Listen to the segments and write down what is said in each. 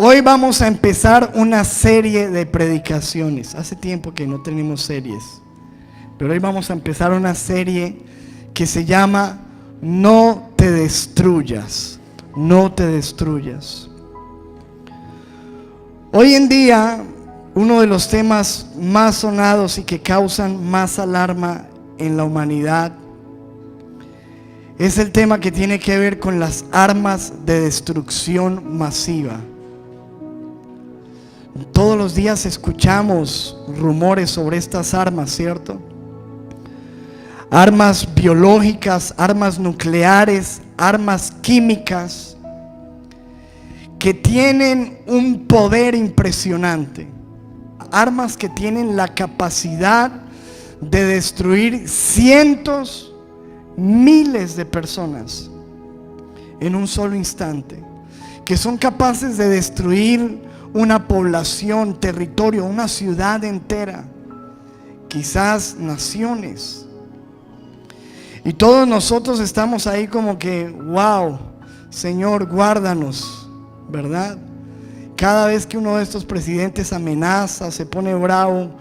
Hoy vamos a empezar una serie de predicaciones. Hace tiempo que no tenemos series, pero hoy vamos a empezar una serie que se llama No te destruyas, no te destruyas. Hoy en día, uno de los temas más sonados y que causan más alarma en la humanidad es el tema que tiene que ver con las armas de destrucción masiva. Todos los días escuchamos rumores sobre estas armas, ¿cierto? Armas biológicas, armas nucleares, armas químicas, que tienen un poder impresionante. Armas que tienen la capacidad de destruir cientos, miles de personas en un solo instante. Que son capaces de destruir una población, territorio, una ciudad entera, quizás naciones. Y todos nosotros estamos ahí como que, wow, Señor, guárdanos, ¿verdad? Cada vez que uno de estos presidentes amenaza, se pone bravo,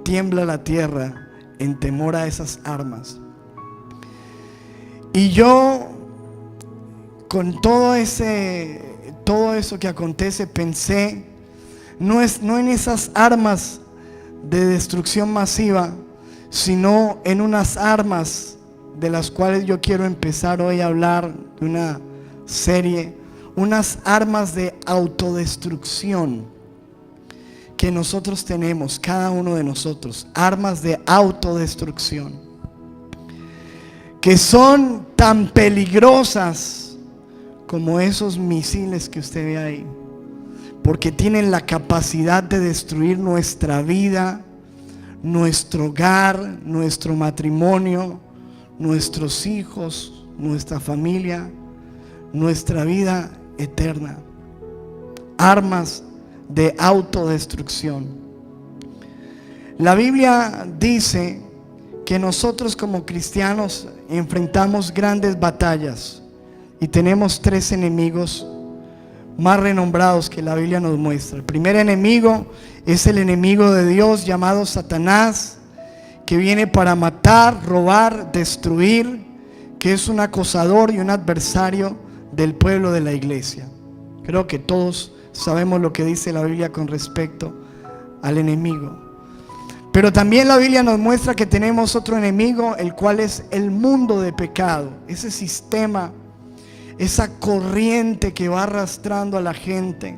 tiembla la tierra en temor a esas armas. Y yo, con todo eso que acontece, pensé no en esas armas de destrucción masiva, sino en unas armas de las cuales yo quiero empezar hoy a hablar de una serie, unas armas de autodestrucción que nosotros tenemos, cada uno de nosotros, armas de autodestrucción, que son tan peligrosas como esos misiles que usted ve ahí, porque tienen la capacidad de destruir nuestra vida, nuestro hogar, nuestro matrimonio, nuestros hijos, nuestra familia, nuestra vida eterna. Armas de autodestrucción. La Biblia dice que nosotros como cristianos enfrentamos grandes batallas y tenemos tres enemigos más renombrados que la Biblia nos muestra. El primer enemigo es el enemigo de Dios llamado Satanás, que viene para matar, robar, destruir, que es un acosador y un adversario del pueblo de la iglesia. Creo que todos sabemos lo que dice la Biblia con respecto al enemigo. Pero también la Biblia nos muestra que tenemos otro enemigo, el cual es el mundo de pecado, ese sistema, esa corriente que va arrastrando a la gente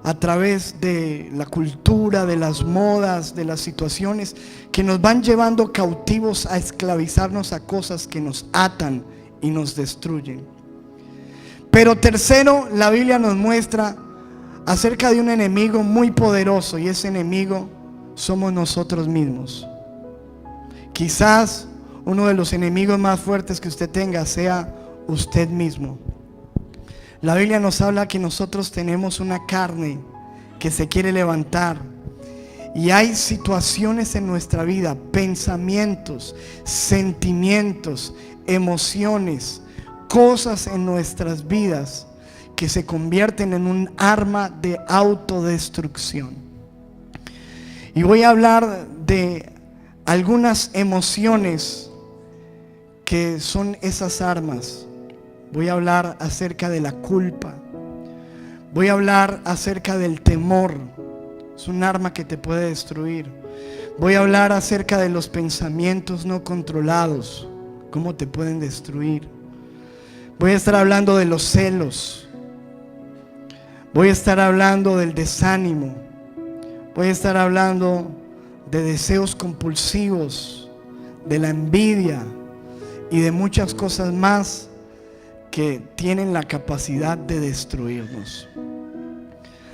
a través de la cultura, de las modas, de las situaciones que nos van llevando cautivos a esclavizarnos a cosas que nos atan y nos destruyen. Pero tercero, la Biblia nos muestra acerca de un enemigo muy poderoso, y ese enemigo somos nosotros mismos. Quizás uno de los enemigos más fuertes que usted tenga sea usted mismo. La Biblia nos habla que nosotros tenemos una carne que se quiere levantar, y hay situaciones en nuestra vida, pensamientos, sentimientos, emociones, cosas en nuestras vidas que se convierten en un arma de autodestrucción. Y voy a hablar de algunas emociones que son esas armas. Voy a hablar acerca de la culpa. Voy a hablar acerca del temor. Es un arma que te puede destruir. Voy a hablar acerca de los pensamientos no controlados, cómo te pueden destruir. Voy a estar hablando de los celos. Voy a estar hablando del desánimo. Voy a estar hablando de deseos compulsivos, de la envidia y de muchas cosas más que tienen la capacidad de destruirnos.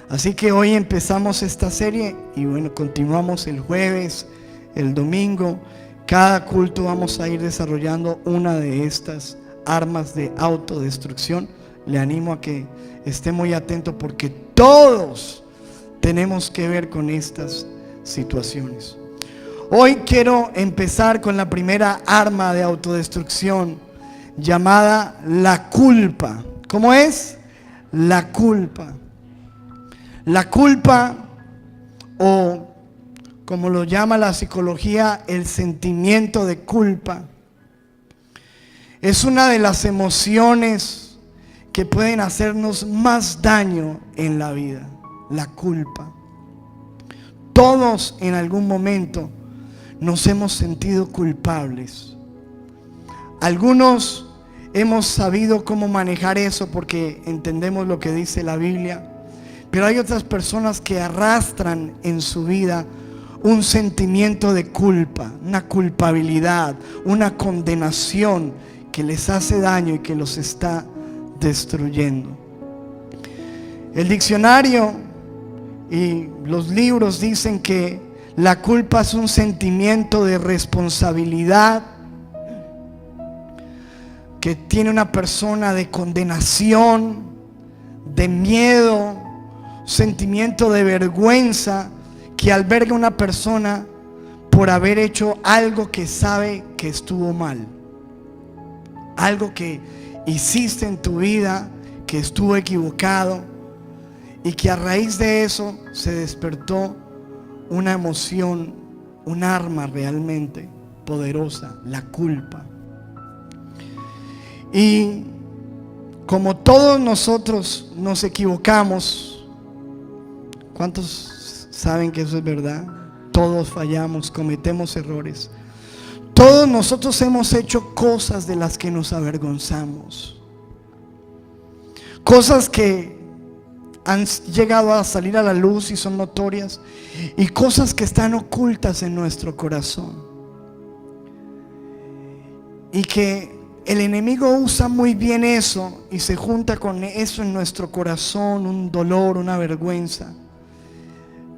Así que hoy empezamos esta serie y bueno, continuamos el jueves, el domingo. Cada culto vamos a ir desarrollando una de estas armas de autodestrucción. Le animo a que esté muy atento, porque todos tenemos que ver con estas situaciones. Hoy quiero empezar con la primera arma de autodestrucción, llamada la culpa. ¿Cómo es? La culpa. La culpa, o como lo llama la psicología, el sentimiento de culpa, es una de las emociones que pueden hacernos más daño en la vida. La culpa. Todos en algún momento nos hemos sentido culpables. Algunos hemos sabido cómo manejar eso porque entendemos lo que dice la Biblia, pero hay otras personas que arrastran en su vida un sentimiento de culpa, una culpabilidad, una condenación que les hace daño y que los está destruyendo. El diccionario y los libros dicen que la culpa es un sentimiento de responsabilidad que tiene una persona, de condenación, de miedo, sentimiento de vergüenza que alberga una persona por haber hecho algo que sabe que estuvo mal, algo que hiciste en tu vida que estuvo equivocado, y que a raíz de eso se despertó una emoción, un arma realmente poderosa, la culpa. Y como todos nosotros nos equivocamos, ¿cuántos saben que eso es verdad? Todos fallamos, cometemos errores. Todos nosotros hemos hecho cosas de las que nos avergonzamos, cosas que han llegado a salir a la luz y son notorias, y cosas que están ocultas en nuestro corazón y que el enemigo usa muy bien eso y se junta con eso en nuestro corazón, un dolor, una vergüenza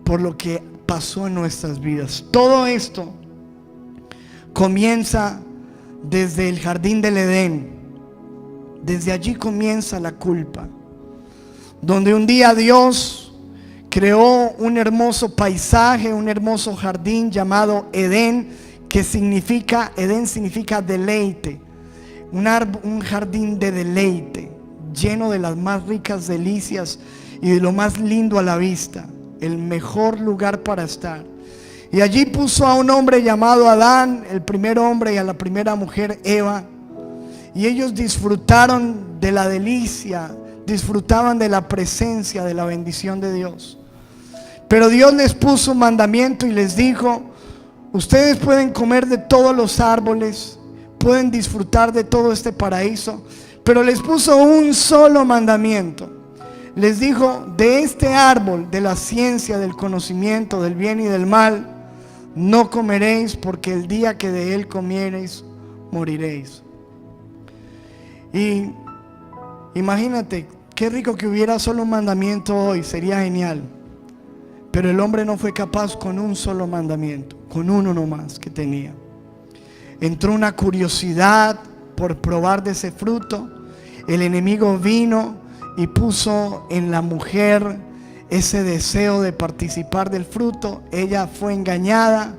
por lo que pasó en nuestras vidas. Todo esto comienza desde el jardín del Edén. Desde allí comienza la culpa, donde un día Dios creó un hermoso paisaje, un hermoso jardín llamado Edén, Edén significa deleite, un jardín de deleite, lleno de las más ricas delicias y de lo más lindo a la vista, el mejor lugar para estar. Y allí puso a un hombre llamado Adán, el primer hombre, y a la primera mujer, Eva, y ellos disfrutaron de la delicia, disfrutaban de la presencia, de la bendición de Dios. Pero Dios les puso un mandamiento y les dijo: ustedes pueden comer de todos los árboles, pueden disfrutar de todo este paraíso, pero les puso un solo mandamiento. Les dijo: de este árbol, de la ciencia, del conocimiento, del bien y del mal, no comeréis, porque el día que de él comiereis, moriréis. Y imagínate, qué rico que hubiera solo un mandamiento hoy, sería genial. Pero el hombre no fue capaz con un solo mandamiento, con uno nomás que tenía. Entró una curiosidad por probar de ese fruto. El enemigo vino y puso en la mujer ese deseo de participar del fruto. Ella fue engañada,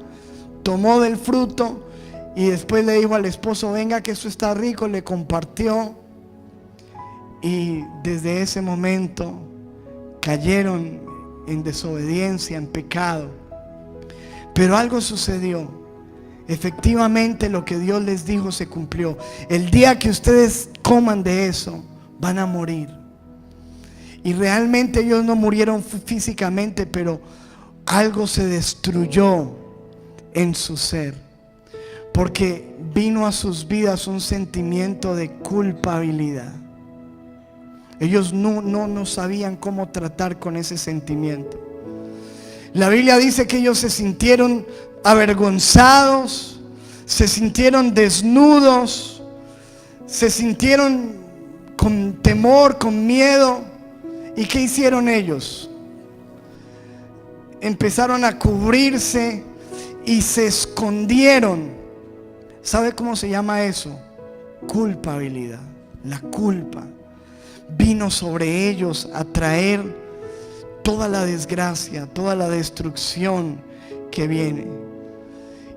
tomó del fruto y después le dijo al esposo: venga que eso está rico, le compartió. Y desde ese momento cayeron en desobediencia, en pecado. Pero algo sucedió. Efectivamente lo que Dios les dijo se cumplió. El día que ustedes coman de eso, van a morir. Y realmente ellos no murieron físicamente, pero algo se destruyó en su ser, porque vino a sus vidas un sentimiento de culpabilidad. Ellos no sabían cómo tratar con ese sentimiento. La Biblia dice que ellos se sintieron avergonzados, se sintieron desnudos, se sintieron con temor, con miedo. ¿Y qué hicieron ellos? Empezaron a cubrirse y se escondieron. ¿Sabe cómo se llama eso? Culpabilidad. La culpa vino sobre ellos a traer toda la desgracia, toda la destrucción que viene.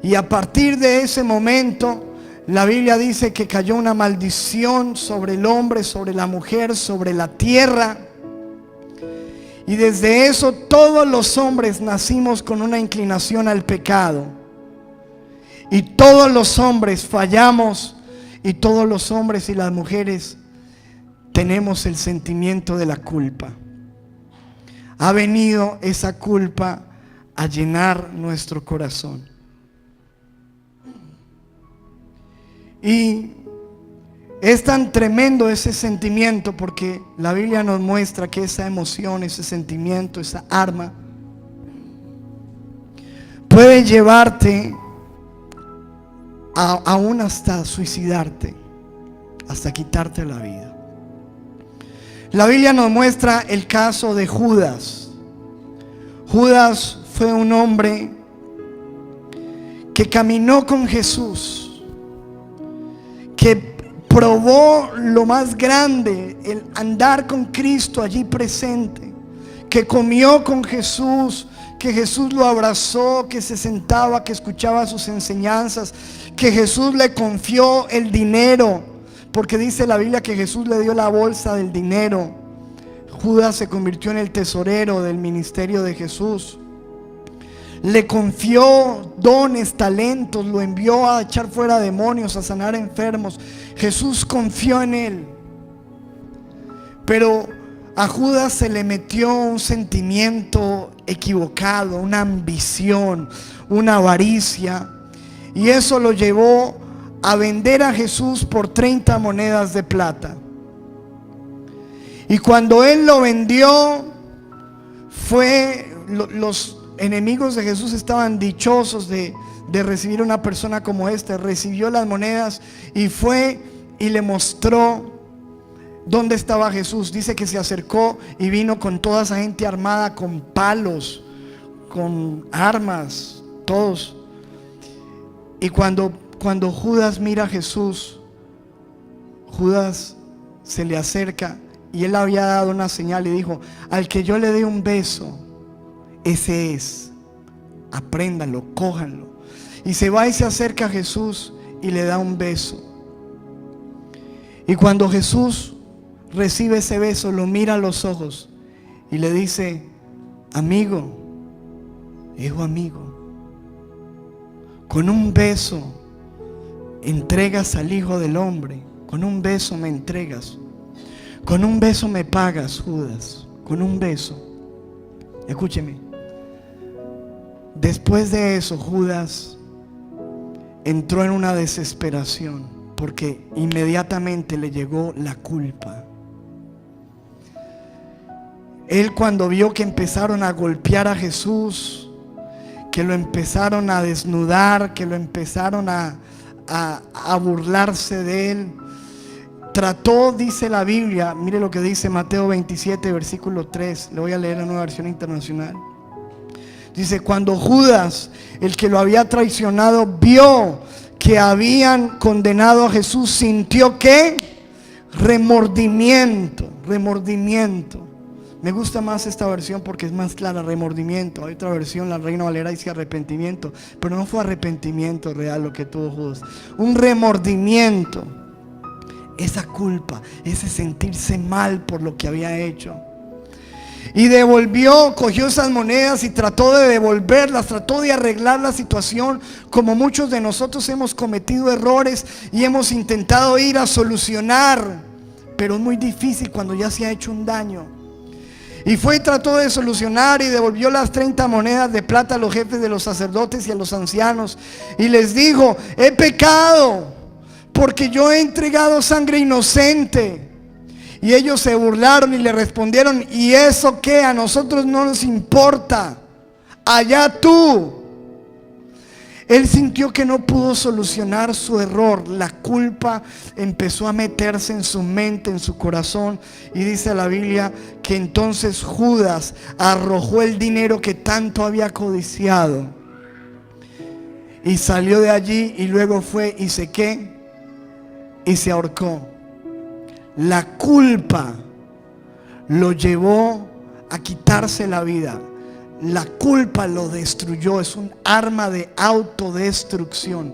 Y a partir de ese momento, la Biblia dice que cayó una maldición sobre el hombre, sobre la mujer, sobre la tierra. Y desde eso todos los hombres nacimos con una inclinación al pecado. Y todos los hombres fallamos, y todos los hombres y las mujeres tenemos el sentimiento de la culpa. Ha venido esa culpa a llenar nuestro corazón. Y es tan tremendo ese sentimiento porque la Biblia nos muestra que esa emoción, ese sentimiento, esa arma puede llevarte aún hasta suicidarte, hasta quitarte la vida. La Biblia nos muestra el caso de Judas. Judas fue un hombre que caminó con Jesús, que probó lo más grande, el andar con Cristo allí presente, que comió con Jesús, que Jesús lo abrazó, que se sentaba, que escuchaba sus enseñanzas, que Jesús le confió el dinero, porque dice la Biblia que Jesús le dio la bolsa del dinero. Judas se convirtió en el tesorero del ministerio de Jesús. Le confió dones, talentos, lo envió a echar fuera demonios, a sanar enfermos. Jesús confió en él. Pero a Judas se le metió un sentimiento equivocado, una ambición, una avaricia, y eso lo llevó a vender a Jesús por 30 monedas de plata. Y cuando él lo vendió, los enemigos de Jesús estaban dichosos de recibir una persona como esta. Recibió las monedas y fue y le mostró dónde estaba Jesús. Dice que se acercó y vino con toda esa gente armada, con palos, con armas, todos. Y cuando Judas mira a Jesús, Judas se le acerca y él había dado una señal y dijo: al que yo le dé un beso, ese es, apréndanlo, cójanlo. Y se va y se acerca a Jesús y le da un beso. Y cuando Jesús recibe ese beso, lo mira a los ojos y le dice: amigo, hijo amigo, con un beso entregas al Hijo del Hombre, con un beso me entregas, con un beso me pagas, Judas, con un beso. Escúcheme. Después de eso, Judas entró en una desesperación porque inmediatamente le llegó la culpa. Él, cuando vio que empezaron a golpear a Jesús, que lo empezaron a desnudar, que lo empezaron a burlarse de él, trató, dice la Biblia, mire lo que dice Mateo 27, versículo 3, le voy a leer la Nueva Versión Internacional. Dice: cuando Judas, el que lo había traicionado, vio que habían condenado a Jesús, sintió ¿qué? Remordimiento. Me gusta más esta versión porque es más clara, remordimiento. Hay otra versión, la Reina Valera, dice arrepentimiento, pero no fue arrepentimiento real lo que tuvo Judas, un remordimiento. Esa culpa, ese sentirse mal por lo que había hecho. Y cogió esas monedas y trató de devolverlas, trató de arreglar la situación, como muchos de nosotros hemos cometido errores y hemos intentado ir a solucionar, pero es muy difícil cuando ya se ha hecho un daño. Y fue y trató de solucionar y devolvió las 30 monedas de plata a los jefes de los sacerdotes y a los ancianos, y les dijo: he pecado porque yo he entregado sangre inocente. Y ellos se burlaron y le respondieron: ¿y eso qué? A nosotros no nos importa, allá tú. Él sintió que no pudo solucionar su error. La culpa empezó a meterse en su mente, en su corazón. Y dice la Biblia que entonces Judas arrojó el dinero que tanto había codiciado y salió de allí, y luego fue y se ahorcó. La culpa lo llevó a quitarse la vida. La culpa lo destruyó. Es un arma de autodestrucción.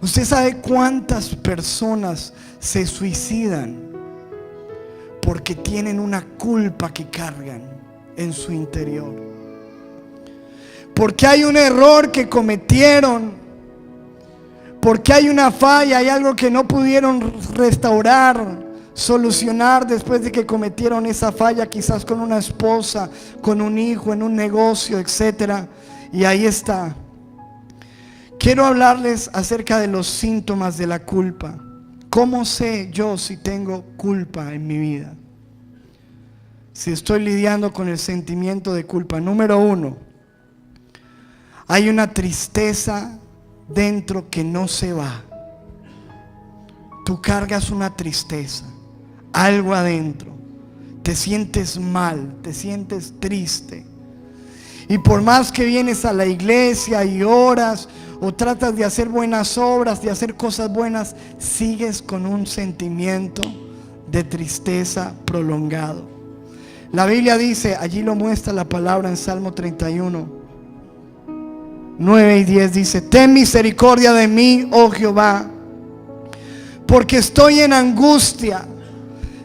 Usted sabe cuántas personas se suicidan porque tienen una culpa que cargan. en su interior. Porque hay un error que cometieron, porque hay una falla, hay algo que no pudieron restaurar, solucionar después de que cometieron esa falla, quizás con una esposa, con un hijo, en un negocio, etcétera. Y ahí está. Quiero hablarles acerca de los síntomas de la culpa. ¿Cómo sé yo si tengo culpa en mi vida? Si estoy lidiando con el sentimiento de culpa. Número 1, hay una tristeza dentro que no se va. Tú cargas una tristeza, algo adentro. Te sientes mal, te sientes triste. Y por más que vienes a la iglesia y oras o tratas de hacer buenas obras, de hacer cosas buenas, sigues con un sentimiento de tristeza prolongado. La Biblia dice, allí lo muestra la palabra en Salmo 31, 9 y 10, dice: ten misericordia de mí, oh Jehová, porque estoy en angustia.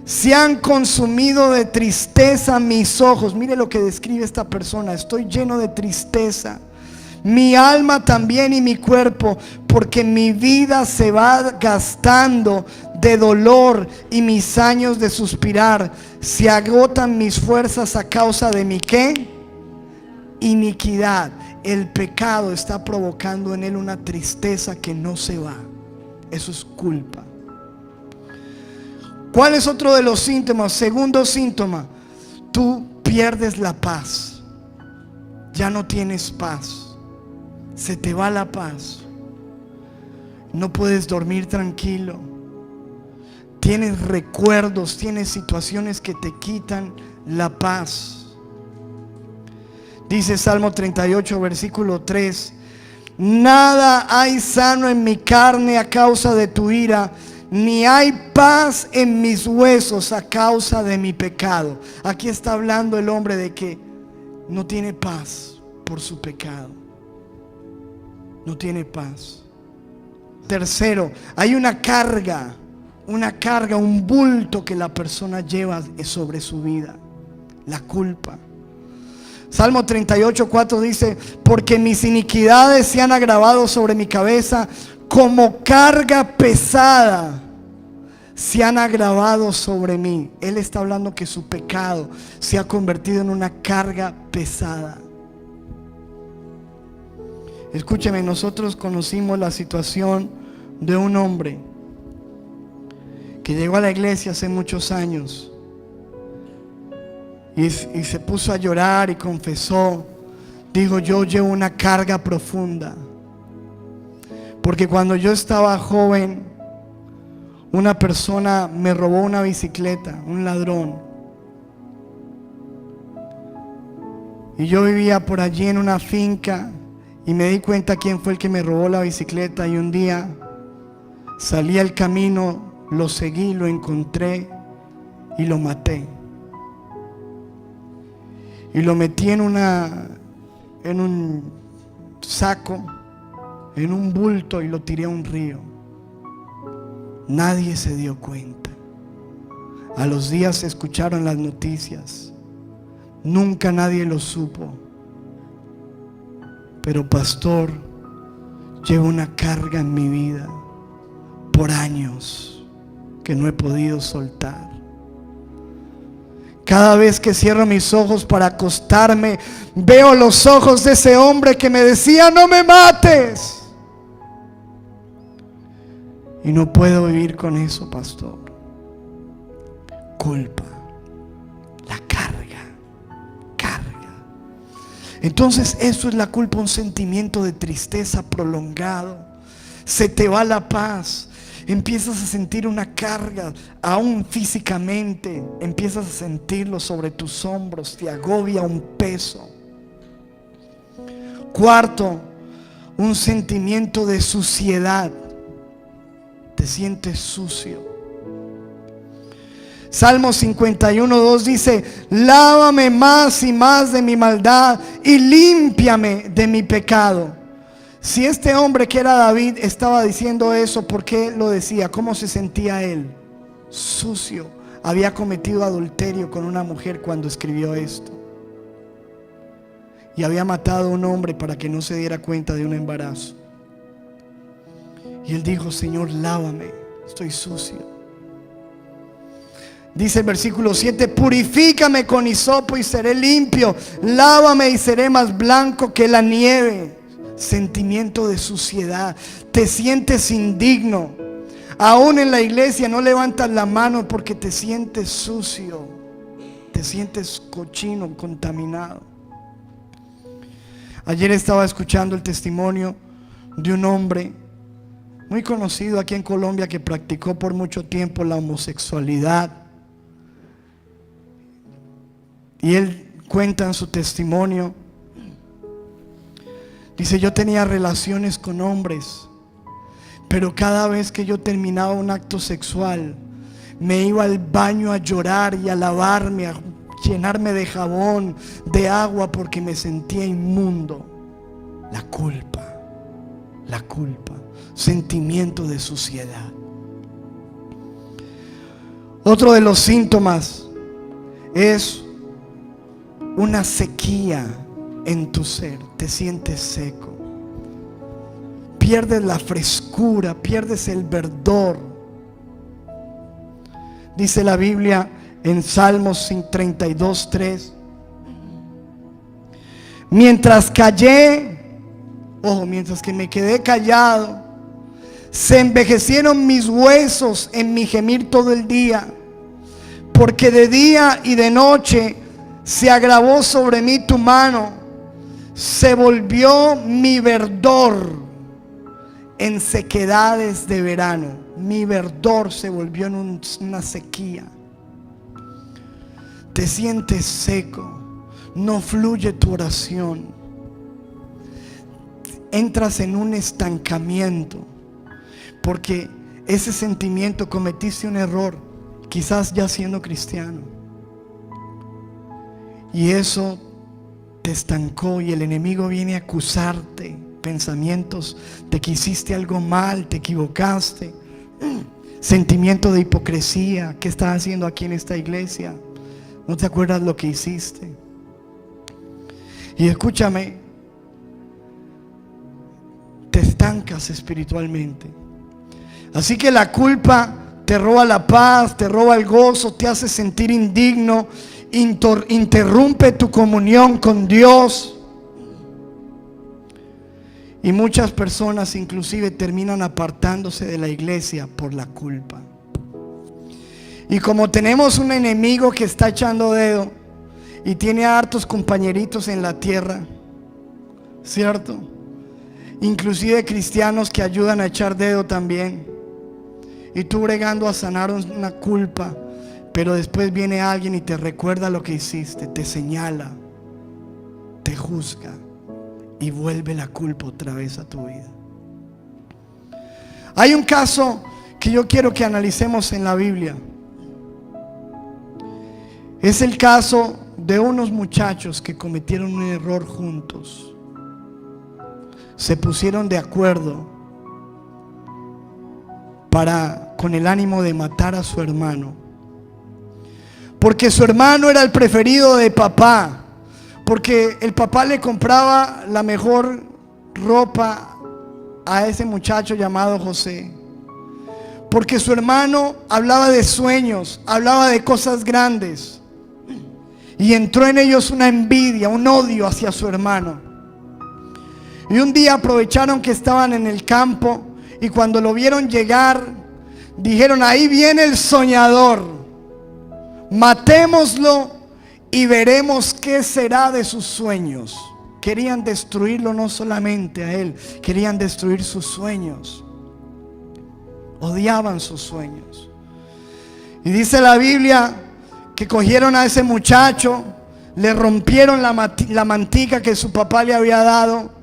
Se han consumido de tristeza mis ojos. Mire lo que describe esta persona: estoy lleno de tristeza, mi alma también y mi cuerpo, porque mi vida se va gastando de dolor y mis años de suspirar. Se agotan mis fuerzas a causa de mi ¿qué? Iniquidad. El pecado está provocando en él una tristeza que no se va. Eso es culpa. ¿Cuál es otro de los síntomas? Segundo síntoma: tú pierdes la paz. Ya no tienes paz. Se te va la paz. No puedes dormir tranquilo. Tienes recuerdos, tienes situaciones que te quitan la paz. Dice Salmo 38, versículo 3: nada hay sano en mi carne a causa de tu ira, ni hay paz en mis huesos a causa de mi pecado. Aquí está hablando el hombre de que no tiene paz por su pecado. No tiene paz. Tercero, hay una carga, un bulto que la persona lleva sobre su vida: la culpa. Salmo 38, 4 dice: porque mis iniquidades se han agravado sobre mi cabeza, como carga pesada se han agravado sobre mí. Él está hablando que su pecado se ha convertido en una carga pesada. Escúcheme, nosotros conocimos la situación de un hombre que llegó a la iglesia hace muchos años y se puso a llorar y confesó. Dijo: yo llevo una carga profunda, porque cuando yo estaba joven, una persona me robó una bicicleta, un ladrón, y yo vivía por allí en una finca y me di cuenta quién fue el que me robó la bicicleta. Y un día salí al camino, lo seguí, lo encontré y lo maté. Y lo metí en un saco, en un bulto, y lo tiré a un río. Nadie se dio cuenta. A los días se escucharon las noticias. Nunca nadie lo supo. Pero pastor, llevo una carga en mi vida por años que no he podido soltar. Cada vez que cierro mis ojos para acostarme, veo los ojos de ese hombre que me decía: no me mates. Y no puedo vivir con eso, pastor. Culpa, la carga. Entonces eso es la culpa, un sentimiento de tristeza prolongado. Se te va la paz. Empiezas a sentir una carga, aún físicamente. Empiezas a sentirlo sobre tus hombros. Te agobia un peso. Cuarto, un sentimiento de suciedad. Te sientes sucio. Salmo 51:2 dice: lávame más y más de mi maldad y límpiame de mi pecado. Si este hombre que era David estaba diciendo eso, ¿por qué lo decía? ¿Cómo se sentía él? Sucio. Había cometido adulterio con una mujer cuando escribió esto. y había matado a un hombre para que no se diera cuenta de un embarazo. Y él dijo: Señor, lávame, estoy sucio. Dice el versículo 7: purifícame con hisopo y seré limpio, lávame y seré más blanco que la nieve. Sentimiento de suciedad, te sientes indigno. Aún en la iglesia no levantas la mano porque te sientes sucio, te sientes cochino, contaminado. Ayer estaba escuchando el testimonio de un hombre muy conocido aquí en Colombia que practicó por mucho tiempo la homosexualidad. Y él cuenta en su testimonio, dice: yo tenía relaciones con hombres, pero cada vez que yo terminaba un acto sexual, me iba al baño a llorar y a lavarme, a llenarme de jabón, de agua, porque me sentía inmundo. La culpa, sentimiento de suciedad. Otro de los síntomas es una sequía en tu ser. Te sientes seco, pierdes la frescura, pierdes el verdor. Dice la Biblia en Salmos 32:3: mientras que me quedé callado, se envejecieron mis huesos en mi gemir todo el día, porque de día y de noche se agravó sobre mí tu mano, se volvió mi verdor en sequedades de verano. Mi verdor se volvió en una sequía. Te sientes seco, no fluye tu oración, entras en un estancamiento, porque ese sentimiento, cometiste un error, quizás ya siendo cristiano, y eso te estancó, y el enemigo viene a acusarte, pensamientos de que hiciste algo mal, te equivocaste, sentimiento de hipocresía. ¿Qué estás haciendo aquí en esta iglesia? ¿No te acuerdas lo que hiciste? Y escúchame, te estancas espiritualmente. Así que la culpa te roba la paz, te roba el gozo, te hace sentir indigno, interrumpe tu comunión con Dios. Y muchas personas inclusive terminan apartándose de la iglesia por la culpa. Y como tenemos un enemigo que está echando dedo y tiene hartos compañeritos en la tierra, ¿cierto? Inclusive cristianos que ayudan a echar dedo también. Y tú bregando a sanar una culpa, pero después viene alguien y te recuerda lo que hiciste, te señala, te juzga y vuelve la culpa otra vez a tu vida. Hay un caso que yo quiero que analicemos en la Biblia. Es el caso de unos muchachos que cometieron un error juntos. Se pusieron de acuerdo con el ánimo de matar a su hermano, porque su hermano era el preferido de papá, porque el papá le compraba la mejor ropa a ese muchacho llamado José, porque su hermano hablaba de sueños, hablaba de cosas grandes, y entró en ellos una envidia, un odio hacia su hermano. Y un día aprovecharon que estaban en el campo, y cuando lo vieron llegar, dijeron: ahí viene el soñador, matémoslo y veremos qué será de sus sueños. Querían destruirlo, no solamente a él, querían destruir sus sueños. Odiaban sus sueños. Y dice la Biblia que cogieron a ese muchacho, le rompieron la mantica que su papá le había dado,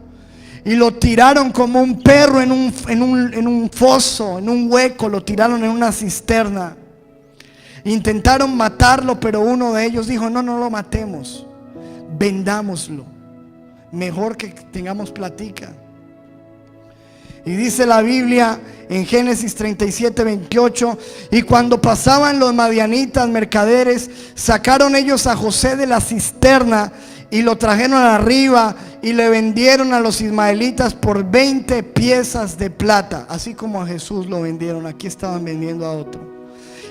y lo tiraron como un perro en un foso, en un hueco, lo tiraron en una cisterna. Intentaron matarlo, pero uno de ellos dijo: no lo matemos, vendámoslo, mejor que tengamos platica. Y dice la Biblia en Génesis 37:28: y cuando pasaban los madianitas mercaderes, sacaron ellos a José de la cisterna y lo trajeron arriba y le vendieron a los ismaelitas por 20 piezas de plata, así como a Jesús lo vendieron. Aquí estaban vendiendo a otro,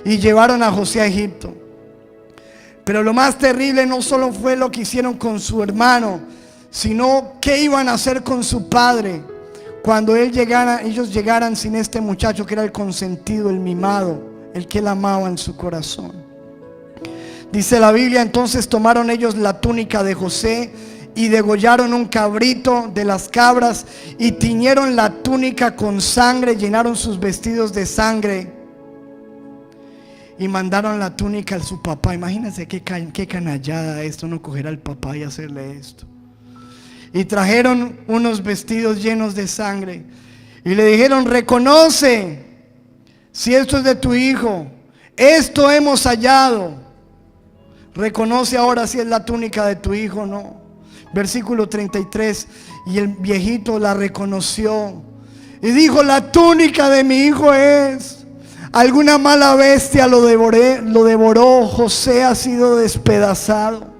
y llevaron a José a Egipto. Pero lo más terrible no solo fue lo que hicieron con su hermano, sino qué iban a hacer con su padre cuando ellos llegaran sin este muchacho que era el consentido, el mimado, el que él amaba en su corazón. Dice la Biblia: entonces tomaron ellos la túnica de José y degollaron un cabrito de las cabras y tiñeron la túnica con sangre, llenaron sus vestidos de sangre y mandaron la túnica a su papá. Imagínense qué canallada esto, no coger al papá y hacerle esto. Y trajeron unos vestidos llenos de sangre y le dijeron: reconoce si esto es de tu hijo, esto hemos hallado. Reconoce ahora si es la túnica de tu hijo o no. Versículo 33: y el viejito la reconoció y dijo: la túnica de mi hijo es. Alguna mala bestia lo devoró, José ha sido despedazado.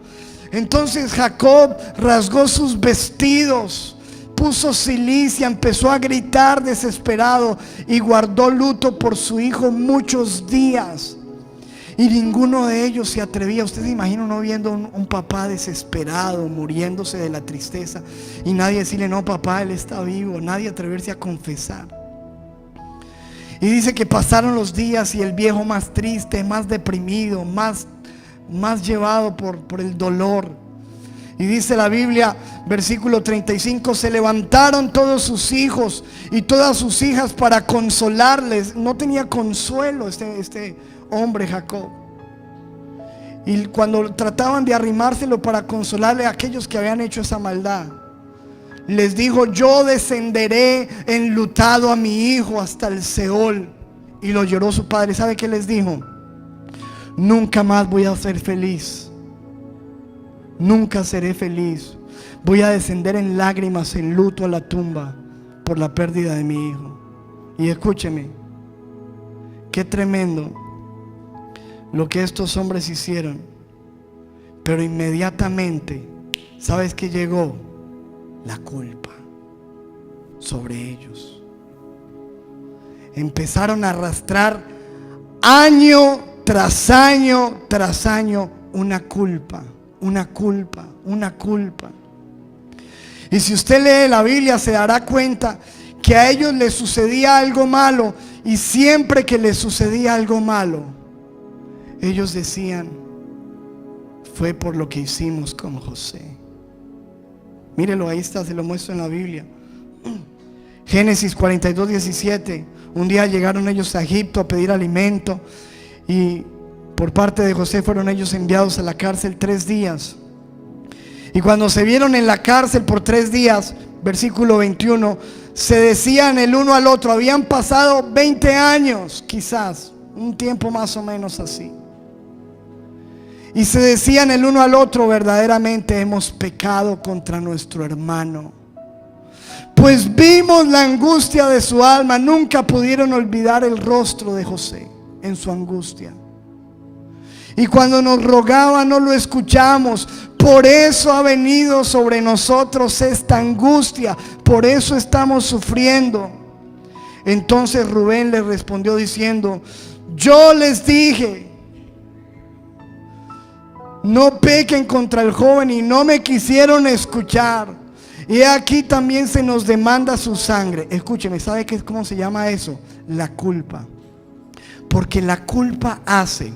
Entonces Jacob rasgó sus vestidos, puso cilicia, empezó a gritar desesperado y guardó luto por su hijo muchos días. Y ninguno de ellos se atrevía. Usted se imagina uno viendo un papá desesperado, muriéndose de la tristeza, y nadie decirle: no, papá, él está vivo. Nadie atreverse a confesar. Y dice que pasaron los días y el viejo más triste, más deprimido, más llevado por el dolor. Y dice la Biblia, versículo 35: se levantaron todos sus hijos y todas sus hijas para consolarles. No tenía consuelo este hombre Jacob. Y cuando trataban de arrimárselo para consolarle a aquellos que habían hecho esa maldad, les dijo: yo descenderé enlutado a mi hijo hasta el Seol. Y lo lloró su padre. ¿Sabe qué les dijo? Nunca más voy a ser feliz. Nunca seré feliz. Voy a descender en lágrimas, en luto a la tumba por la pérdida de mi hijo. Y escúcheme, qué tremendo lo que estos hombres hicieron. Pero inmediatamente, ¿sabes qué llegó? La culpa sobre ellos. Empezaron a arrastrar año tras año tras año una culpa, una culpa, una culpa. Y si usted lee la Biblia se dará cuenta que a ellos les sucedía algo malo, y siempre que les sucedía algo malo, ellos decían: fue por lo que hicimos con José. Mírelo, ahí está, se lo muestro en la Biblia. Génesis 42, 17. Un día llegaron ellos a Egipto a pedir alimento, y por parte de José fueron ellos enviados a la cárcel 3 días. Y cuando se vieron en la cárcel por 3 días, versículo 21, se decían el uno al otro, habían pasado 20 años, quizás, un tiempo más o menos así. Y se decían el uno al otro: verdaderamente hemos pecado contra nuestro hermano, pues vimos la angustia de su alma. Nunca pudieron olvidar el rostro de José en su angustia. Y cuando nos rogaba no lo escuchamos. Por eso ha venido sobre nosotros esta angustia. Por eso estamos sufriendo. Entonces Rubén le respondió diciendo: yo les dije, no pequen contra el joven, y no me quisieron escuchar. Y aquí también se nos demanda su sangre. Escúcheme, ¿sabe cómo se llama eso? La culpa. Porque la culpa hace,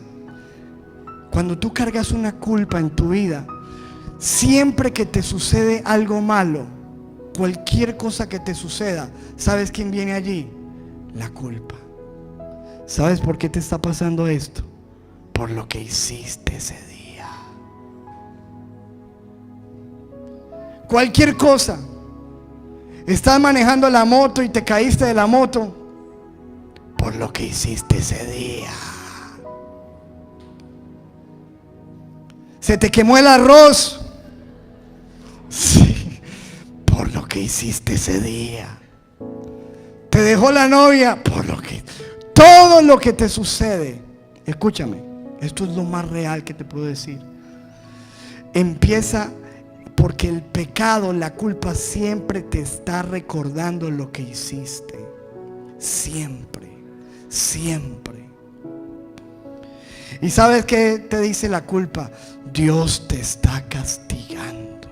cuando tú cargas una culpa en tu vida, siempre que te sucede algo malo, cualquier cosa que te suceda, ¿sabes quién viene allí? La culpa. ¿Sabes por qué te está pasando esto? Por lo que hiciste ese día. Cualquier cosa. Estás manejando la moto y te caíste de la moto por lo que hiciste ese día. Se te quemó el arroz, sí, por lo que hiciste ese día. Te dejó la novia por lo que... Todo lo que te sucede, escúchame, esto es lo más real que te puedo decir. Empieza Porque el pecado, la culpa siempre te está recordando lo que hiciste. Siempre, siempre. ¿Y sabes qué te dice la culpa? Dios te está castigando.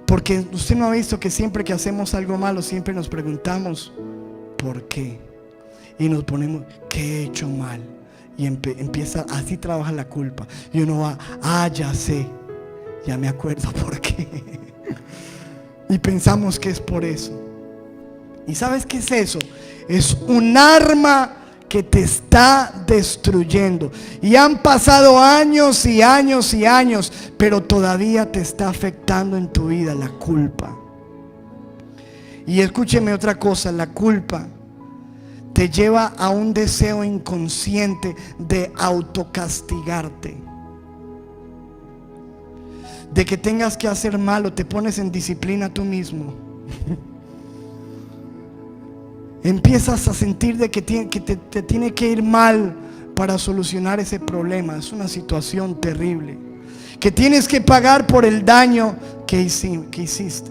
Porque usted no ha visto que siempre que hacemos algo malo, siempre nos preguntamos ¿por qué? Y nos ponemos, ¿qué he hecho mal? Y empieza, así trabaja la culpa. Y uno va, ya sé, ya me acuerdo por qué. Y pensamos que es por eso. ¿Y sabes qué es eso? Es un arma que te está destruyendo. Y han pasado años y años y años, pero todavía te está afectando en tu vida la culpa. Y escúcheme otra cosa, la culpa te lleva a un deseo inconsciente de autocastigarte. De que tengas que hacer malo, te pones en disciplina tú mismo. Empiezas a sentir de que te tiene que ir mal para solucionar ese problema. Es una situación terrible. Que tienes que pagar por el daño que hiciste.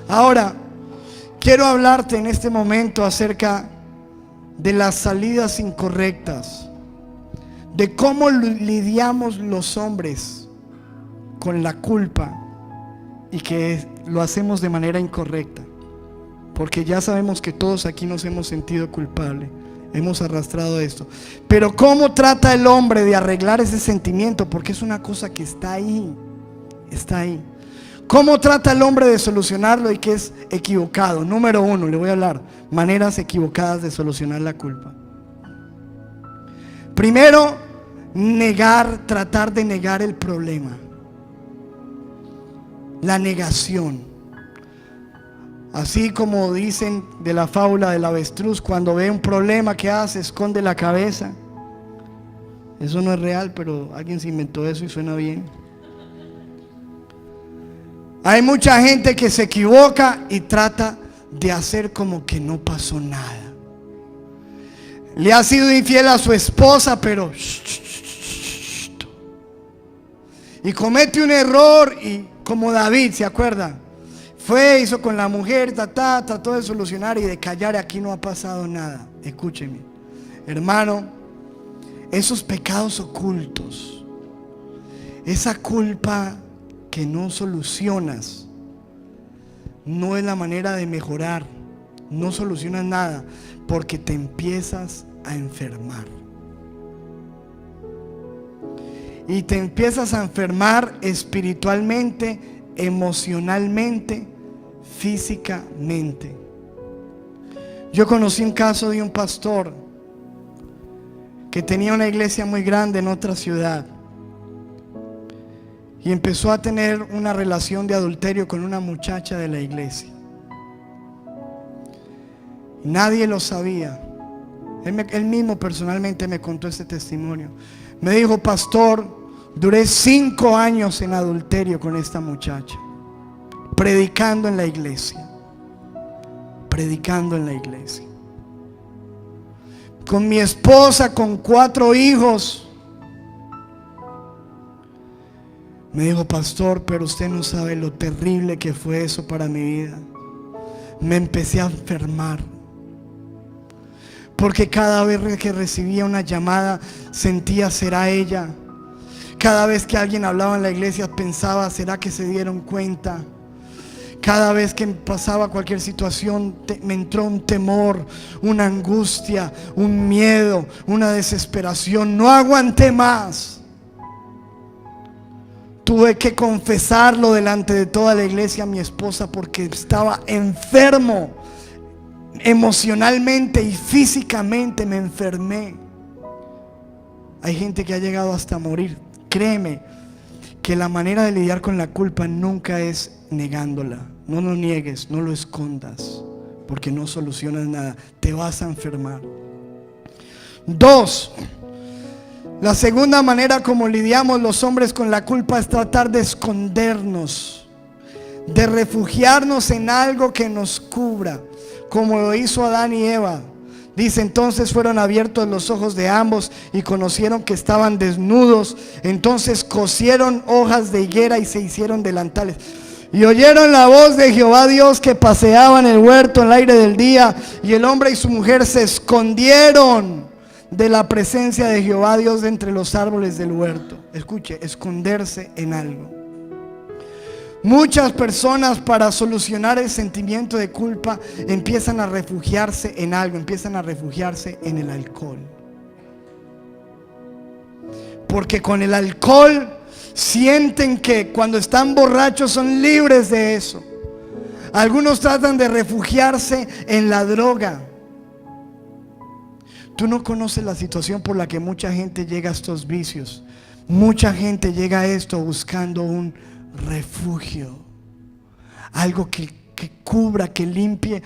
Ahora, quiero hablarte en este momento acerca de las salidas incorrectas. De cómo lidiamos los hombres con la culpa y que lo hacemos de manera incorrecta. Porque ya sabemos que todos aquí nos hemos sentido culpables, hemos arrastrado esto. Pero ¿cómo trata el hombre de arreglar ese sentimiento? Porque es una cosa que está ahí, está ahí. ¿Cómo trata el hombre de solucionarlo y que es equivocado? Número 1, le voy a hablar, maneras equivocadas de solucionar la culpa. Primero, tratar de negar el problema. La negación. Así como dicen de la fábula del avestruz, cuando ve un problema, ¿qué hace? Esconde la cabeza. Eso no es real, pero alguien se inventó eso y suena bien. Hay mucha gente que se equivoca y trata de hacer como que no pasó nada. Le ha sido infiel a su esposa, pero y comete un error, y como David, ¿se acuerda? Hizo con la mujer, trató de solucionar y de callar, aquí no ha pasado nada. Escúcheme, hermano, esos pecados ocultos, esa culpa que no solucionas, no es la manera de mejorar. No solucionas nada porque te empiezas a enfermar. Y te empiezas a enfermar espiritualmente, emocionalmente, físicamente. Yo conocí un caso de un pastor que tenía una iglesia muy grande en otra ciudad y empezó a tener una relación de adulterio con una muchacha de la iglesia. Nadie lo sabía. Él mismo personalmente me contó este testimonio. Me dijo, pastor, duré 5 años en adulterio con esta muchacha, predicando en la iglesia, con mi esposa, con 4 hijos. Me dijo, pastor, pero usted no sabe lo terrible que fue eso para mi vida. Me empecé a enfermar, porque cada vez que recibía una llamada sentía, ¿será ella? Cada vez que alguien hablaba en la iglesia pensaba, ¿será que se dieron cuenta? Cada vez que pasaba cualquier situación me entró un temor, una angustia, un miedo, una desesperación. No aguanté más. Tuve que confesarlo delante de toda la iglesia a mi esposa porque estaba enfermo. Emocionalmente y físicamente me enfermé. Hay gente que ha llegado hasta morir. Créeme que la manera de lidiar con la culpa nunca es negándola. No lo niegues, no lo escondas, porque no solucionas nada, te vas a enfermar. 2, la segunda manera como lidiamos los hombres con la culpa es tratar de escondernos, de refugiarnos en algo que nos cubra, como lo hizo Adán y Eva. Dice, entonces fueron abiertos los ojos de ambos y conocieron que estaban desnudos. Entonces cosieron hojas de higuera y se hicieron delantales. Y oyeron la voz de Jehová Dios que paseaba en el huerto en el aire del día. Y el hombre y su mujer se escondieron de la presencia de Jehová Dios de entre los árboles del huerto. Escuche, esconderse en algo. Muchas personas, para solucionar el sentimiento de culpa, empiezan a refugiarse en algo, empiezan a refugiarse en el alcohol. Porque con el alcohol sienten que cuando están borrachos son libres de eso. Algunos tratan de refugiarse en la droga. Tú no conoces la situación por la que mucha gente llega a estos vicios. Mucha gente llega a esto buscando un refugio, algo que cubra, que limpie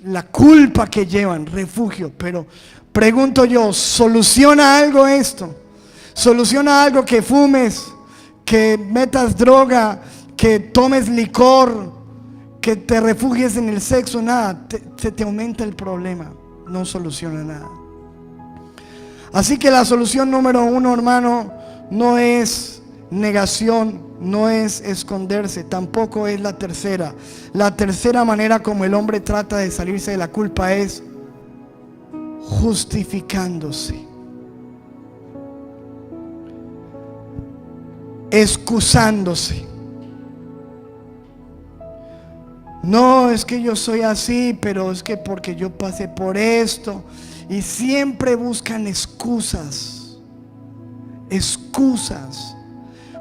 la culpa que llevan, refugio. Pero pregunto yo, ¿soluciona algo esto? ¿Soluciona algo que fumes, que metas droga, que tomes licor, que te refugies en el sexo? Nada, se te aumenta el problema, no soluciona nada. Así que la solución número uno, hermano, no es negación, no es esconderse, tampoco es la tercera. La tercera manera como el hombre trata de salirse de la culpa es justificándose, excusándose. No, es que yo soy así, pero es que porque yo pasé por esto. Y siempre buscan excusas,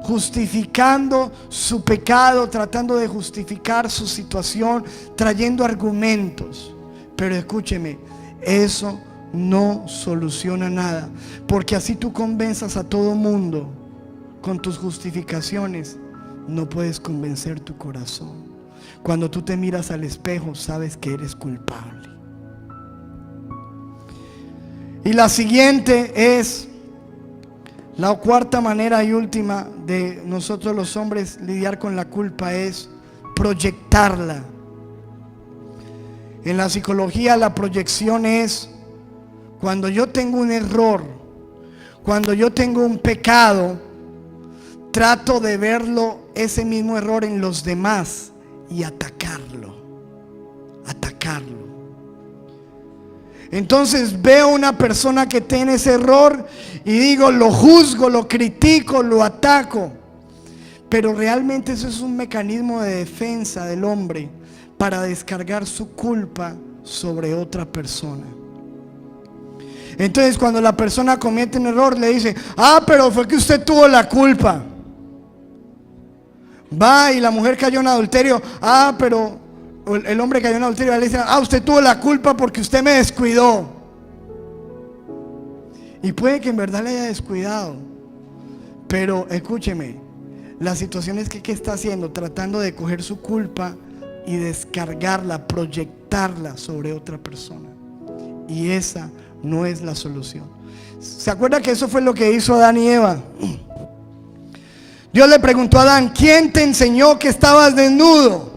justificando su pecado, tratando de justificar su situación, trayendo argumentos. Pero escúcheme, eso no soluciona nada, porque así tú convenzas a todo mundo con tus justificaciones, no puedes convencer tu corazón. Cuando tú te miras al espejo, sabes que eres culpable. Y la siguiente es la cuarta manera y última de nosotros los hombres lidiar con la culpa, es proyectarla. En la psicología, la proyección es cuando yo tengo un error, cuando yo tengo un pecado, trato de verlo, ese mismo error, en los demás y atacarlo. Entonces veo una persona que tiene ese error y digo, lo juzgo, lo critico, lo ataco. Pero realmente eso es un mecanismo de defensa del hombre para descargar su culpa sobre otra persona. Entonces cuando la persona comete un error, le dice, pero fue que usted tuvo la culpa. Va y la mujer cayó en adulterio, pero el hombre cayó en adulterio, le dicen, usted tuvo la culpa porque usted me descuidó. Y puede que en verdad le haya descuidado, pero escúcheme, la situación es que ¿qué está haciendo? Tratando de coger su culpa y descargarla, proyectarla sobre otra persona. Y esa no es la solución. ¿Se acuerda que eso fue lo que hizo Adán y Eva? Dios le preguntó a Adán, ¿quién te enseñó que estabas desnudo?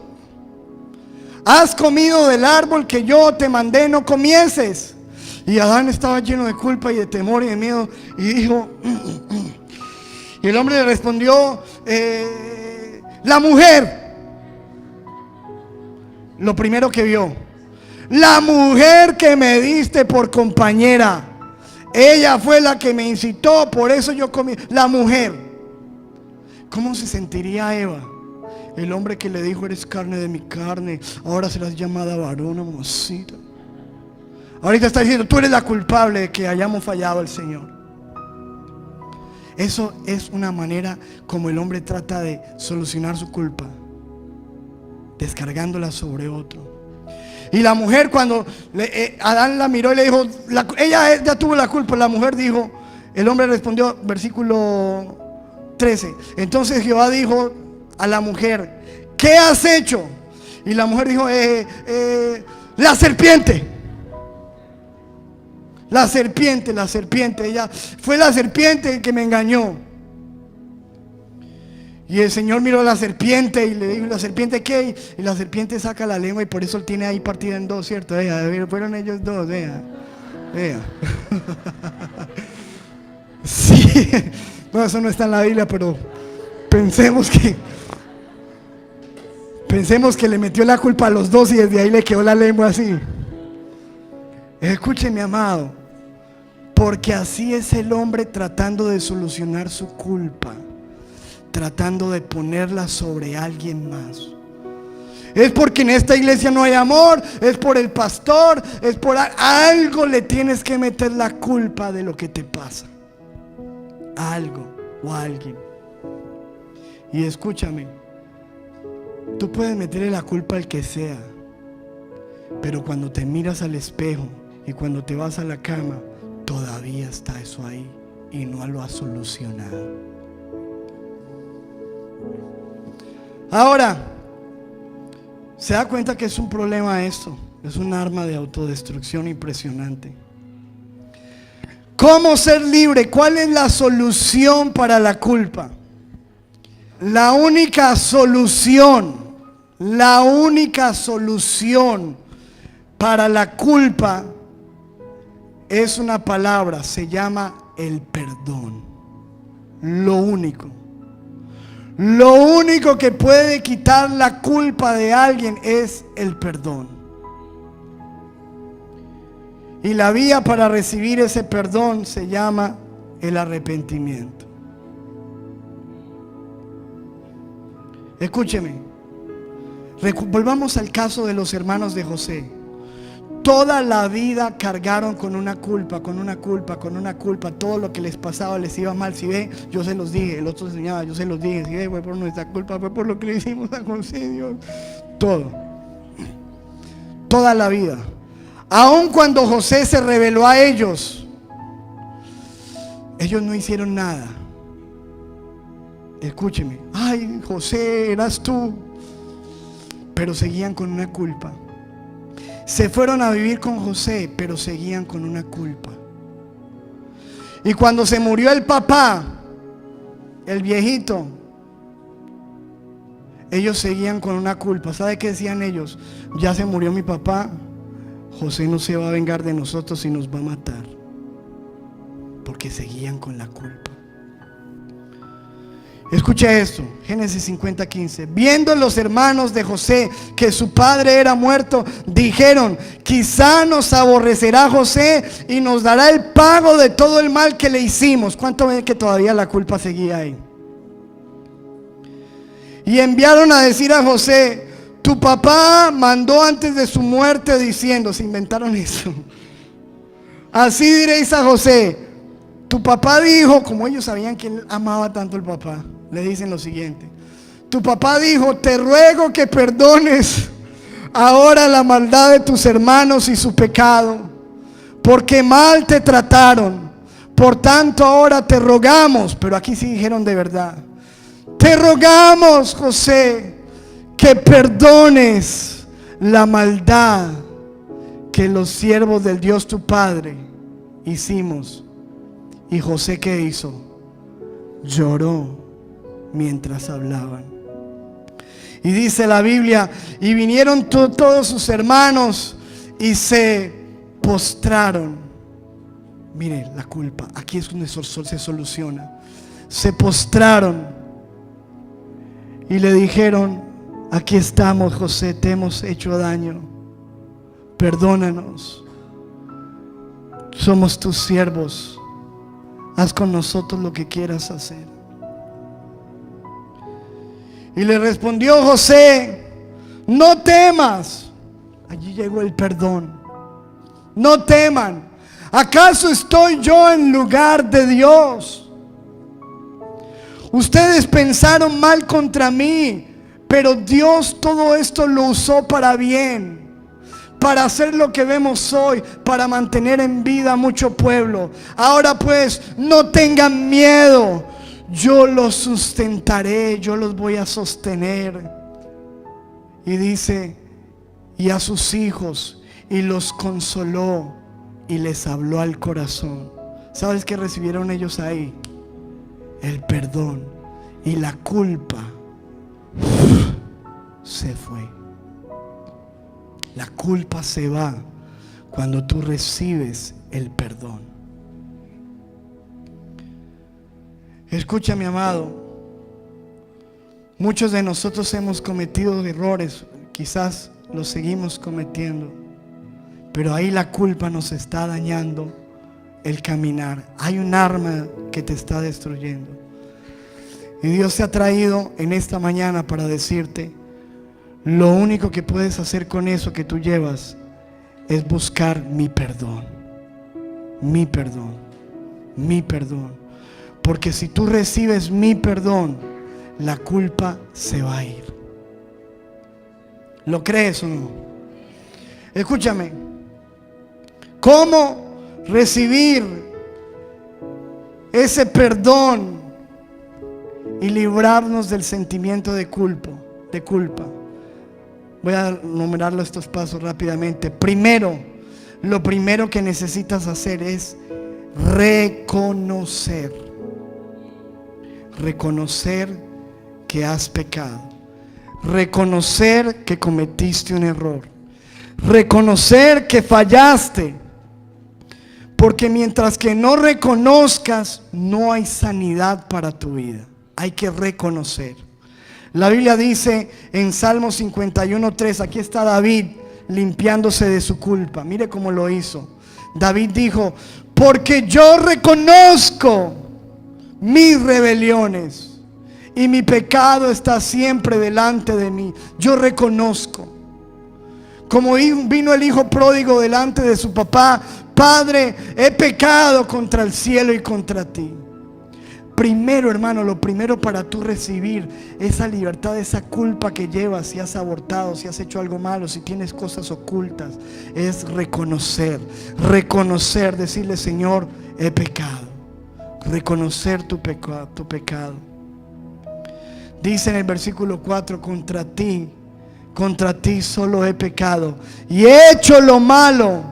¿Has comido del árbol que yo te mandé no comieses? Y Adán estaba lleno de culpa y de temor y de miedo y dijo, y el hombre le respondió, la mujer. Lo primero que vio, la mujer que me diste por compañera, ella fue la que me incitó, por eso yo comí. La mujer. ¿Cómo se sentiría Eva? El hombre que le dijo, eres carne de mi carne, ahora serás llamada varona, mamacita. Ahorita está diciendo, tú eres la culpable de que hayamos fallado al Señor. Eso es una manera como el hombre trata de solucionar su culpa, descargándola sobre otro. Y la mujer, cuando Adán la miró y le dijo, ella ya tuvo la culpa. La mujer dijo, el hombre respondió, versículo 13. Entonces Jehová dijo a la mujer, ¿qué has hecho? Y la mujer dijo, la serpiente. La serpiente, ella fue la serpiente que me engañó. Y el Señor miró a la serpiente y le dijo, ¿la serpiente qué? Y la serpiente saca la lengua y por eso él tiene ahí partida en dos, ¿cierto? Fueron ellos dos, Vea. Sí, no, eso no está en la Biblia, pero pensemos que le metió la culpa a los dos y desde ahí le quedó la lengua así. Escúcheme, amado, porque así es el hombre tratando de solucionar su culpa, tratando de ponerla sobre alguien más. Es porque en esta iglesia no hay amor, es por el pastor, es por algo le tienes que meter la culpa de lo que te pasa. A algo o a alguien. Y escúchame, tú puedes meterle la culpa al que sea, pero cuando te miras al espejo y cuando te vas a la cama, todavía está eso ahí y no lo has solucionado. Ahora, ¿se da cuenta que es un problema esto? Es un arma de autodestrucción impresionante. ¿Cómo ser libre? ¿Cuál es la solución para la culpa? La única solución para la culpa es una palabra, se llama el perdón. Lo único que puede quitar la culpa de alguien es el perdón. Y la vía para recibir ese perdón se llama el arrepentimiento. Escúcheme, volvamos al caso de los hermanos de José. Toda la vida cargaron con una culpa. Todo lo que les pasaba les iba mal. Si ve, yo se los dije. El otro enseñaba, yo se los dije. Si ve, fue por nuestra culpa, fue por lo que le hicimos a José, Dios. Toda la vida. Aun cuando José se reveló a ellos, ellos no hicieron nada. Escúcheme. Ay, José, eras tú. Pero seguían con una culpa. Se fueron a vivir con José, pero seguían con una culpa. Y cuando se murió el papá, el viejito, ellos seguían con una culpa. ¿Sabe qué decían ellos? Ya se murió mi papá, José no se va a vengar de nosotros y nos va a matar. Porque seguían con la culpa. Escucha esto, Génesis 50:15. Viendo los hermanos de José que su padre era muerto, dijeron: quizá nos aborrecerá José y nos dará el pago de todo el mal que le hicimos. ¿Cuánto ven que todavía la culpa seguía ahí? Y enviaron a decir a José: tu papá mandó antes de su muerte diciendo, se inventaron eso. Así diréis a José: tu papá dijo, como ellos sabían que él amaba tanto al papá, le dicen lo siguiente: tu papá dijo, te ruego que perdones ahora la maldad de tus hermanos y su pecado, porque mal te trataron. Por tanto ahora te rogamos, pero aquí sí dijeron de verdad, te rogamos, José, que perdones la maldad que los siervos del Dios tu Padre hicimos. Y José, ¿qué hizo? Lloró mientras hablaban. Y dice la Biblia: y vinieron todos sus hermanos y se postraron. Mire la culpa, aquí es donde se soluciona. Se postraron y le dijeron: aquí estamos, José, te hemos hecho daño, perdónanos, somos tus siervos, haz con nosotros lo que quieras hacer. Y le respondió José: no temas. Allí llegó el perdón. No teman. ¿Acaso estoy yo en lugar de Dios? Ustedes pensaron mal contra mí, pero Dios todo esto lo usó para bien, para hacer lo que vemos hoy, para mantener en vida a mucho pueblo. Ahora pues, no tengan miedo. Yo los sustentaré, yo los voy a sostener. Y dice: y a sus hijos, y los consoló y les habló al corazón. ¿Sabes qué recibieron ellos ahí? El perdón. Y la culpa se fue. La culpa se va cuando tú recibes el perdón. Escucha, mi amado, muchos de nosotros hemos cometido errores, quizás los seguimos cometiendo, pero ahí la culpa nos está dañando el caminar. Hay un arma que te está destruyendo. Y Dios te ha traído en esta mañana para decirte: lo único que puedes hacer con eso que tú llevas es buscar mi perdón. Mi perdón. Mi perdón. Porque si tú recibes mi perdón, la culpa se va a ir. ¿Lo crees o no? Escúchame. ¿Cómo recibir ese perdón y librarnos del sentimiento de culpa? Voy a numerarlo estos pasos rápidamente. Primero, lo primero que necesitas hacer es reconocer que has pecado, reconocer que cometiste un error, reconocer que fallaste, porque mientras que no reconozcas, no hay sanidad para tu vida. Hay que reconocer. La Biblia dice en Salmo 51:3, aquí está David limpiándose de su culpa. Mire cómo lo hizo. David dijo: porque yo reconozco mis rebeliones y mi pecado está siempre delante de mí. Yo reconozco. Como vino el hijo pródigo delante de su papá: Padre, he pecado contra el cielo y contra ti. Primero, hermano, lo primero para tú recibir esa libertad de esa culpa que llevas, si has abortado, si has hecho algo malo, si tienes cosas ocultas, es reconocer, decirle: Señor, he pecado. Reconocer tu pecado. Dice en el versículo 4: contra ti solo he pecado y he hecho lo malo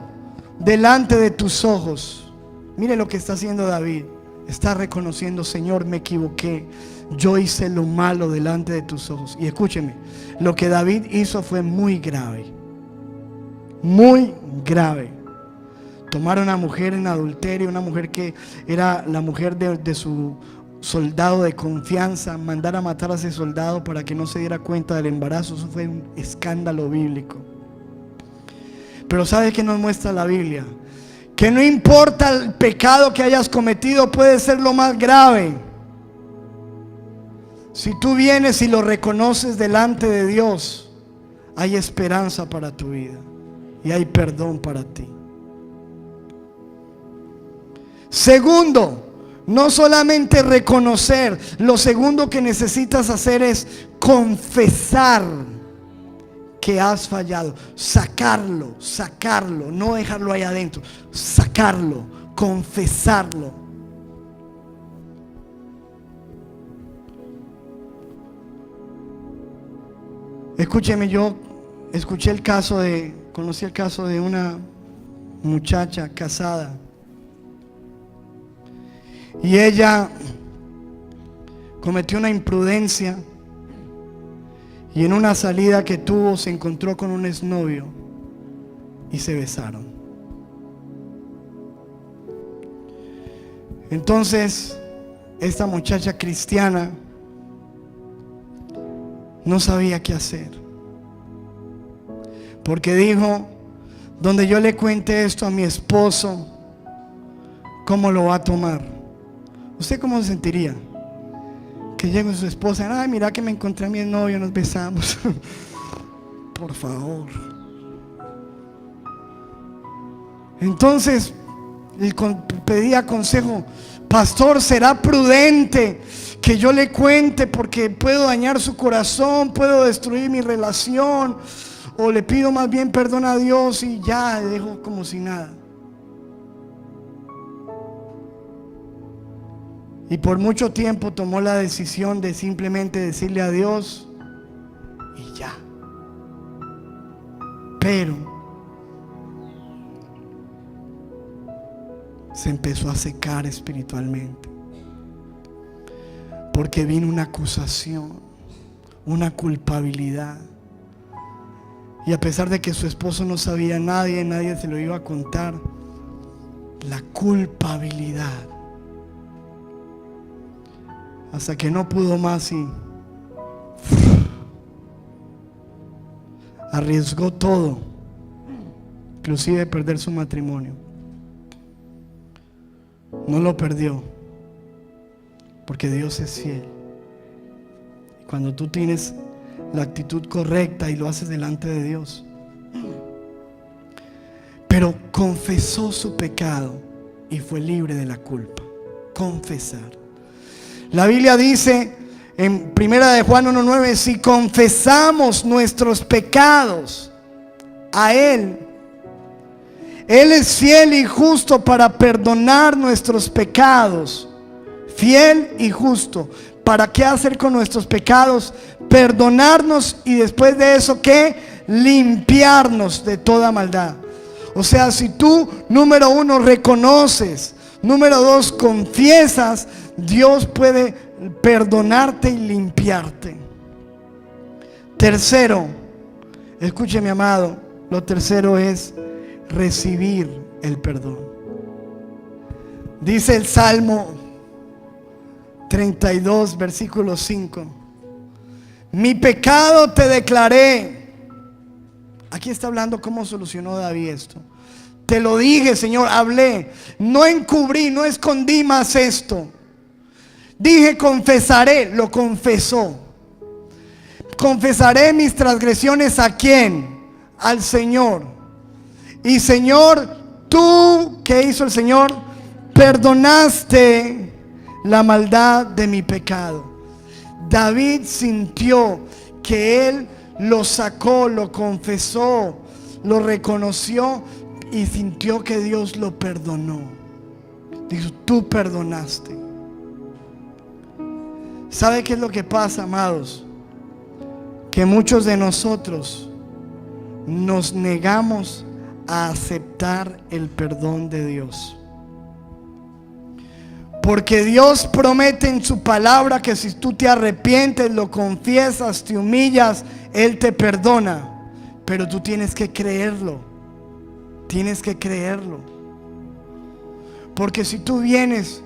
delante de tus ojos. Mire lo que está haciendo David. Está reconociendo: Señor, me equivoqué, yo hice lo malo delante de tus ojos. Y escúcheme, lo que David hizo fue muy grave. Muy grave. Tomar a una mujer en adulterio, una mujer que era la mujer de su soldado de confianza, mandar a matar a ese soldado para que no se diera cuenta del embarazo. Eso fue un escándalo bíblico. Pero ¿sabe qué nos muestra la Biblia? Que no importa el pecado que hayas cometido, puede ser lo más grave. Si tú vienes y lo reconoces delante de Dios, hay esperanza para tu vida y hay perdón para ti. Segundo, no solamente reconocer, lo segundo que necesitas hacer es confesar que has fallado. Sacarlo, no dejarlo ahí adentro, sacarlo, confesarlo. Escúcheme, yo conocí el caso de una muchacha casada. Y ella cometió una imprudencia y en una salida que tuvo se encontró con un exnovio y se besaron. Entonces esta muchacha cristiana no sabía qué hacer, porque dijo: donde yo le cuente esto a mi esposo, ¿cómo lo va a tomar? ¿Usted cómo se sentiría? Que llegue su esposa: ay, mira que me encontré a mi novio, nos besamos. Por favor. Entonces pedía consejo: pastor, ¿será prudente que yo le cuente porque puedo dañar su corazón, puedo destruir mi relación? ¿O le pido más bien perdón a Dios y ya dejo como si nada? Y por mucho tiempo tomó la decisión de simplemente decirle a Dios y ya. Pero se empezó a secar espiritualmente, porque vino una acusación, una culpabilidad. Y a pesar de que su esposo no sabía, nadie se lo iba a contar, la culpabilidad, hasta que no pudo más y arriesgó todo, inclusive perder su matrimonio. No lo perdió, porque Dios es fiel. Cuando tú tienes la actitud correcta y lo haces delante de Dios. Pero confesó su pecado y fue libre de la culpa. Confesar. La Biblia dice en 1 de Juan 1:9: si confesamos nuestros pecados a Él es fiel y justo para perdonar nuestros pecados. Fiel y justo. ¿Para qué hacer con nuestros pecados? Perdonarnos, y después de eso, ¿qué? Limpiarnos de toda maldad. O sea, si tú, número 1, reconoces, número 2, confiesas, Dios puede perdonarte y limpiarte. Tercero, escúcheme, amado, lo tercero es recibir el perdón. Dice el Salmo 32, versículo 5: mi pecado te declaré. Aquí está hablando cómo solucionó David esto. Te lo dije, Señor, hablé, no encubrí, no escondí más esto. Dije, confesaré, lo confesó. Confesaré mis transgresiones, ¿a quién? Al Señor. Y Señor, tú, ¿qué hizo el Señor? Perdonaste la maldad de mi pecado. David sintió que él lo sacó, lo confesó, lo reconoció y sintió que Dios lo perdonó. Dijo, tú perdonaste. ¿Sabe qué es lo que pasa, amados? Que muchos de nosotros nos negamos a aceptar el perdón de Dios. Porque Dios promete en su palabra que si tú te arrepientes, lo confiesas, te humillas, Él te perdona. Pero tú tienes que creerlo. Tienes que creerlo. Porque si tú vienes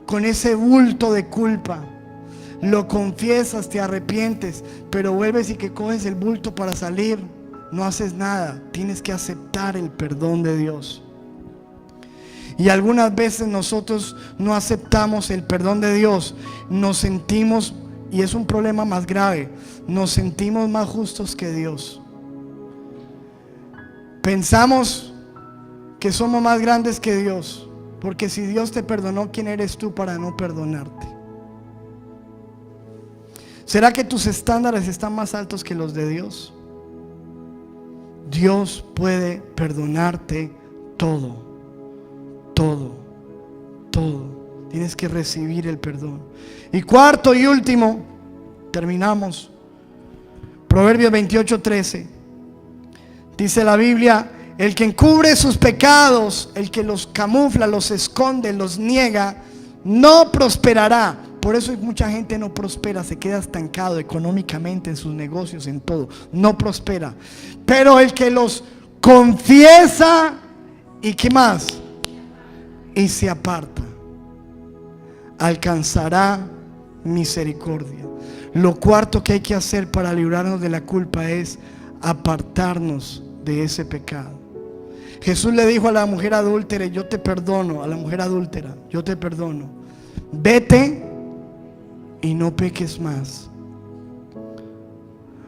con ese bulto de culpa, lo confiesas, te arrepientes, pero vuelves y que coges el bulto para salir, no haces nada. Tienes que aceptar el perdón de Dios. Y algunas veces nosotros no aceptamos el perdón de Dios. Nos sentimos, y es un problema más grave, nos sentimos más justos que Dios. Pensamos que somos más grandes que Dios, porque si Dios te perdonó, ¿quién eres tú para no perdonarte? ¿Será que tus estándares están más altos que los de Dios? Dios puede perdonarte todo. Todo. Tienes que recibir el perdón. Y cuarto y último, terminamos. Proverbios 28:13. Dice la Biblia: el que encubre sus pecados, el que los camufla, los esconde, los niega, no prosperará. Por eso mucha gente no prospera, se queda estancado económicamente en sus negocios, en todo. No prospera. Pero el que los confiesa, ¿y qué más? Y se aparta, alcanzará misericordia. Lo cuarto que hay que hacer para librarnos de la culpa es apartarnos de ese pecado. Jesús le dijo a la mujer adúltera: yo te perdono. A la mujer adúltera: yo te perdono, vete y no peques más.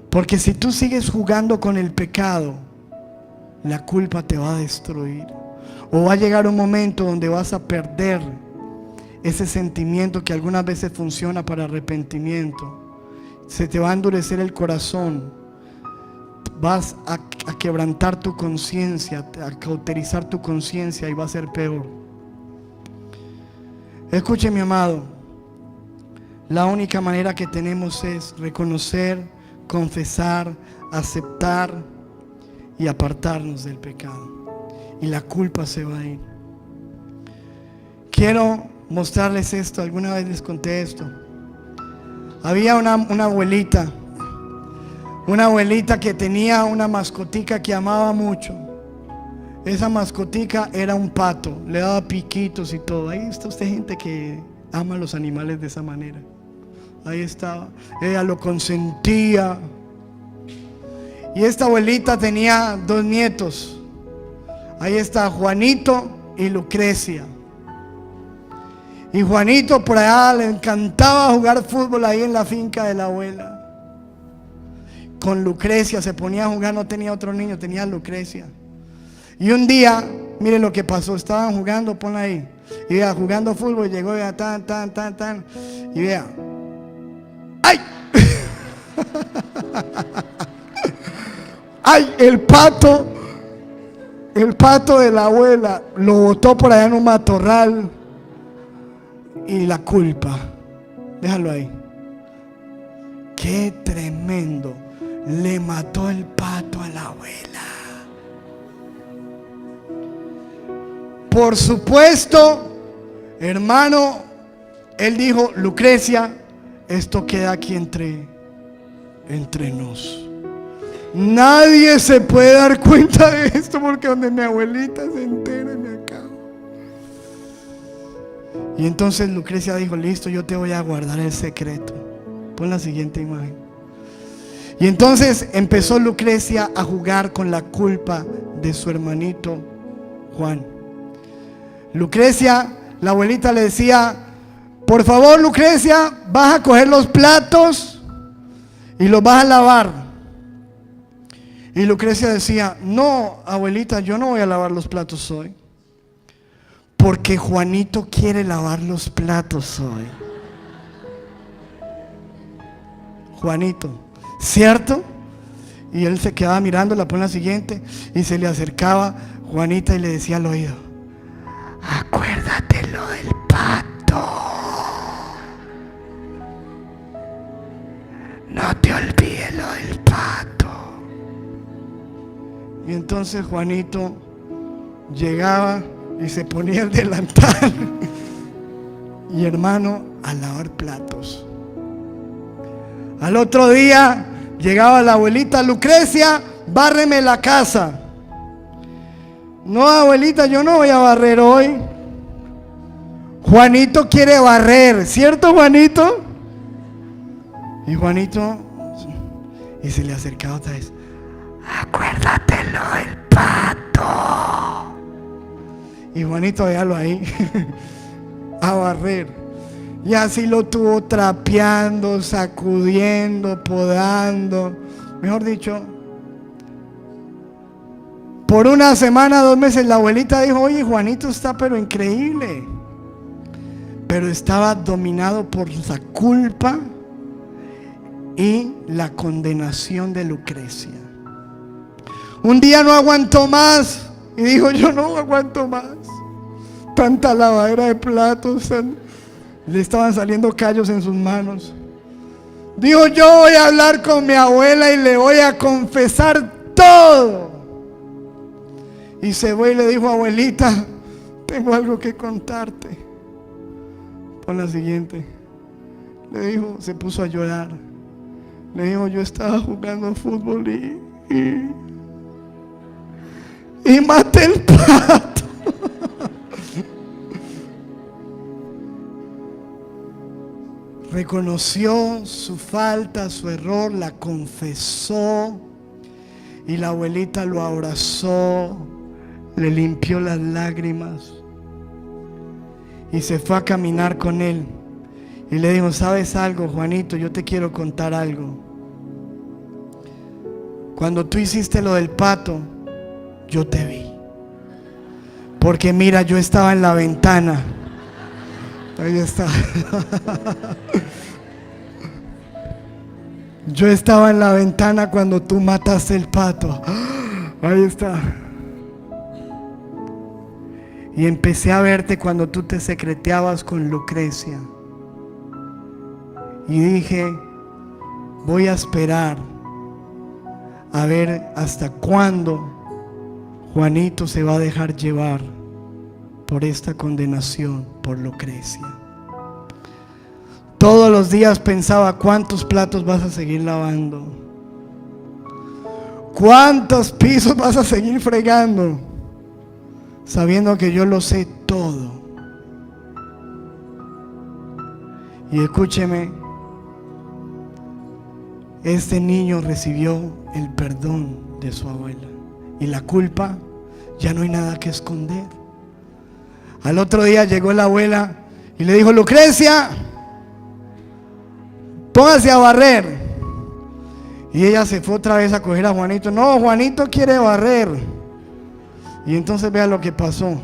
Porque si tú sigues jugando con el pecado, la culpa te va a destruir. O va a llegar un momento donde vas a perder ese sentimiento que algunas veces funciona para arrepentimiento. Se te va a endurecer el corazón. Vas a quebrantar tu conciencia, a cauterizar tu conciencia, y va a ser peor. Escuche, mi amado, la única manera que tenemos es reconocer, confesar, aceptar y apartarnos del pecado. Y la culpa se va a ir. Quiero mostrarles esto. Alguna vez les conté esto. Había una abuelita Una abuelita que tenía una mascotica que amaba mucho. Esa mascotica era un pato, le daba piquitos y todo. Ahí está usted, gente que ama a los animales de esa manera. Ahí estaba, ella lo consentía. Y esta abuelita tenía 2 nietos. Ahí está Juanito y Lucrecia. Y Juanito por allá le encantaba jugar fútbol ahí en la finca de la abuela. Con Lucrecia se ponía a jugar, no tenía otro niño, tenía a Lucrecia. Y un día, mire lo que pasó, estaban jugando, ponla ahí. Y vea, jugando fútbol, llegó, vea, tan. Y vea, ¡ay! ¡Ay! El pato de la abuela lo botó por allá en un matorral. Y la culpa, déjalo ahí. ¡Qué tremendo! Le mató el pato a la abuela. Por supuesto, hermano, él dijo: Lucrecia, esto queda aquí entre nos. Nadie se puede dar cuenta de esto, porque donde mi abuelita se entere me acabo. Y entonces Lucrecia dijo: listo, yo te voy a guardar el secreto. Pon la siguiente imagen. Y entonces empezó Lucrecia a jugar con la culpa de su hermanito Juan. Lucrecia, la abuelita le decía: por favor, Lucrecia, vas a coger los platos y los vas a lavar. Y Lucrecia decía: no, abuelita, yo no voy a lavar los platos hoy, porque Juanito quiere lavar los platos hoy. Juanito, ¿cierto? Y él se quedaba mirando, la pone la siguiente, y se le acercaba Juanita y le decía al oído: acuérdate lo del pato, no te olvides lo del pato. Y entonces Juanito llegaba y se ponía el delantal y, hermano, a lavar platos. Al otro día llegaba la abuelita: Lucrecia, bárreme la casa. No, abuelita, yo no voy a barrer hoy. Juanito quiere barrer, ¿cierto, Juanito? Y Juanito, y se le acercaba otra vez: acuérdate lo del pato. Y Juanito, véalo ahí, a barrer. Y así lo tuvo trapeando, sacudiendo, podando. Mejor dicho, por una semana, 2 meses, la abuelita dijo: oye, Juanito está pero increíble. Pero estaba dominado por la culpa y la condenación de Lucrecia. Un día no aguantó más y dijo: yo no aguanto más. Tanta lavadera de platos, le estaban saliendo callos en sus manos. Dijo: yo voy a hablar con mi abuela y le voy a confesar todo. Y se fue y le dijo: abuelita, tengo algo que contarte. Pon la siguiente. Le dijo, se puso a llorar. Le dijo: yo estaba jugando fútbol y maté el pato. Reconoció su falta, su error, la confesó, y la abuelita lo abrazó, le limpió las lágrimas y se fue a caminar con él. Y le dijo: ¿sabes algo, Juanito? Yo te quiero contar algo. Cuando tú hiciste lo del pato, yo te vi. Porque mira, yo estaba en la ventana. Ahí está. Yo estaba en la ventana cuando tú mataste el pato. Ahí está. Y empecé a verte cuando tú te secreteabas con Lucrecia. Y dije: voy a esperar a ver hasta cuándo Juanito se va a dejar llevar por esta condenación por Lucrecia. Todos los días pensaba: ¿cuántos platos vas a seguir lavando? ¿Cuántos pisos vas a seguir fregando sabiendo que yo lo sé todo? Y escúcheme, este niño recibió el perdón de su abuela y la culpa, ya no hay nada que esconder. Al otro día llegó la abuela y le dijo: Lucrecia, póngase a barrer. Y ella se fue otra vez a coger a Juanito. No, Juanito quiere barrer. Y entonces vea lo que pasó.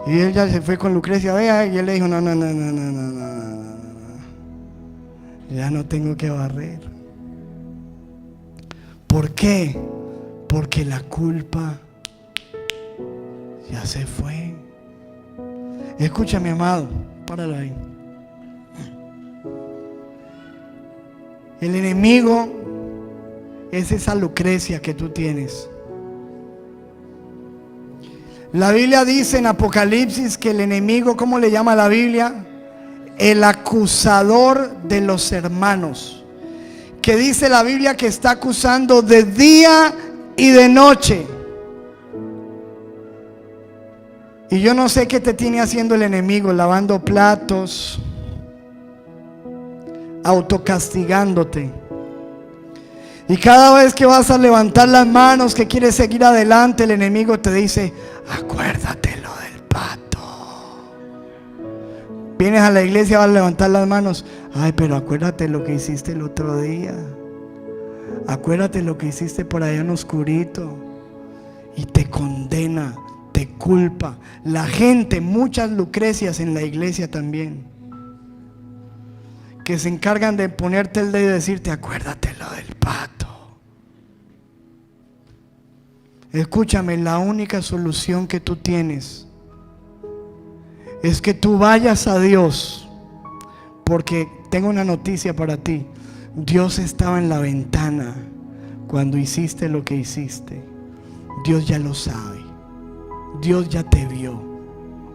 Y ella se fue con Lucrecia, vea, y él le dijo: no, ya no tengo que barrer. ¿Por qué? Porque la culpa ya se fue. Escúchame, amado, páralo ahí. El enemigo es esa Lucrecia que tú tienes. La Biblia dice en Apocalipsis que el enemigo, ¿cómo le llama la Biblia? El acusador de los hermanos. Que dice la Biblia que está acusando de día y de noche. Y yo no sé qué te tiene haciendo el enemigo, lavando platos, autocastigándote. Y cada vez que vas a levantar las manos, que quieres seguir adelante, el enemigo te dice: acuérdate lo del pato. Vienes a la iglesia, vas a levantar las manos: ay, pero acuérdate lo que hiciste el otro día. Acuérdate lo que hiciste por allá en oscurito. Y te condena, te culpa. La gente, muchas Lucrecias en la iglesia también, que se encargan de ponerte el dedo y decirte: acuérdate lo del pato. Escúchame, la única solución que tú tienes es que tú vayas a Dios, porque tengo una noticia para ti. Dios estaba en la ventana cuando hiciste lo que hiciste. Dios ya lo sabe. Dios ya te vio.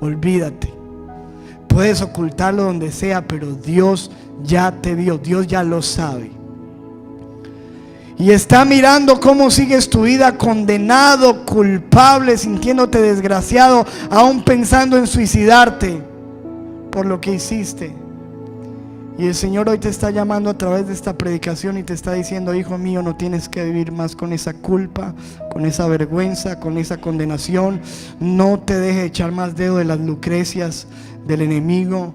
Olvídate. Puedes ocultarlo donde sea, pero Dios ya te vio. Dios ya lo sabe. Y está mirando cómo sigues tu vida condenado, culpable, sintiéndote desgraciado, aún pensando en suicidarte por lo que hiciste. Y el Señor hoy te está llamando a través de esta predicación y te está diciendo: hijo mío, no tienes que vivir más con esa culpa, con esa vergüenza, con esa condenación. No te dejes echar más dedo de las Lucrecias del enemigo,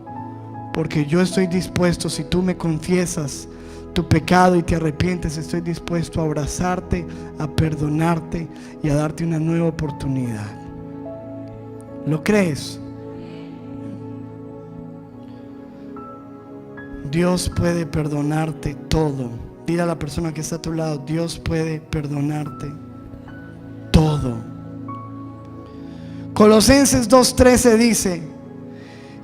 porque yo estoy dispuesto, si tú me confiesas tu pecado y te arrepientes, estoy dispuesto a abrazarte, a perdonarte y a darte una nueva oportunidad. ¿Lo crees? Dios puede perdonarte todo. Dile a la persona que está a tu lado: Dios puede perdonarte todo. Colosenses 2:13 dice: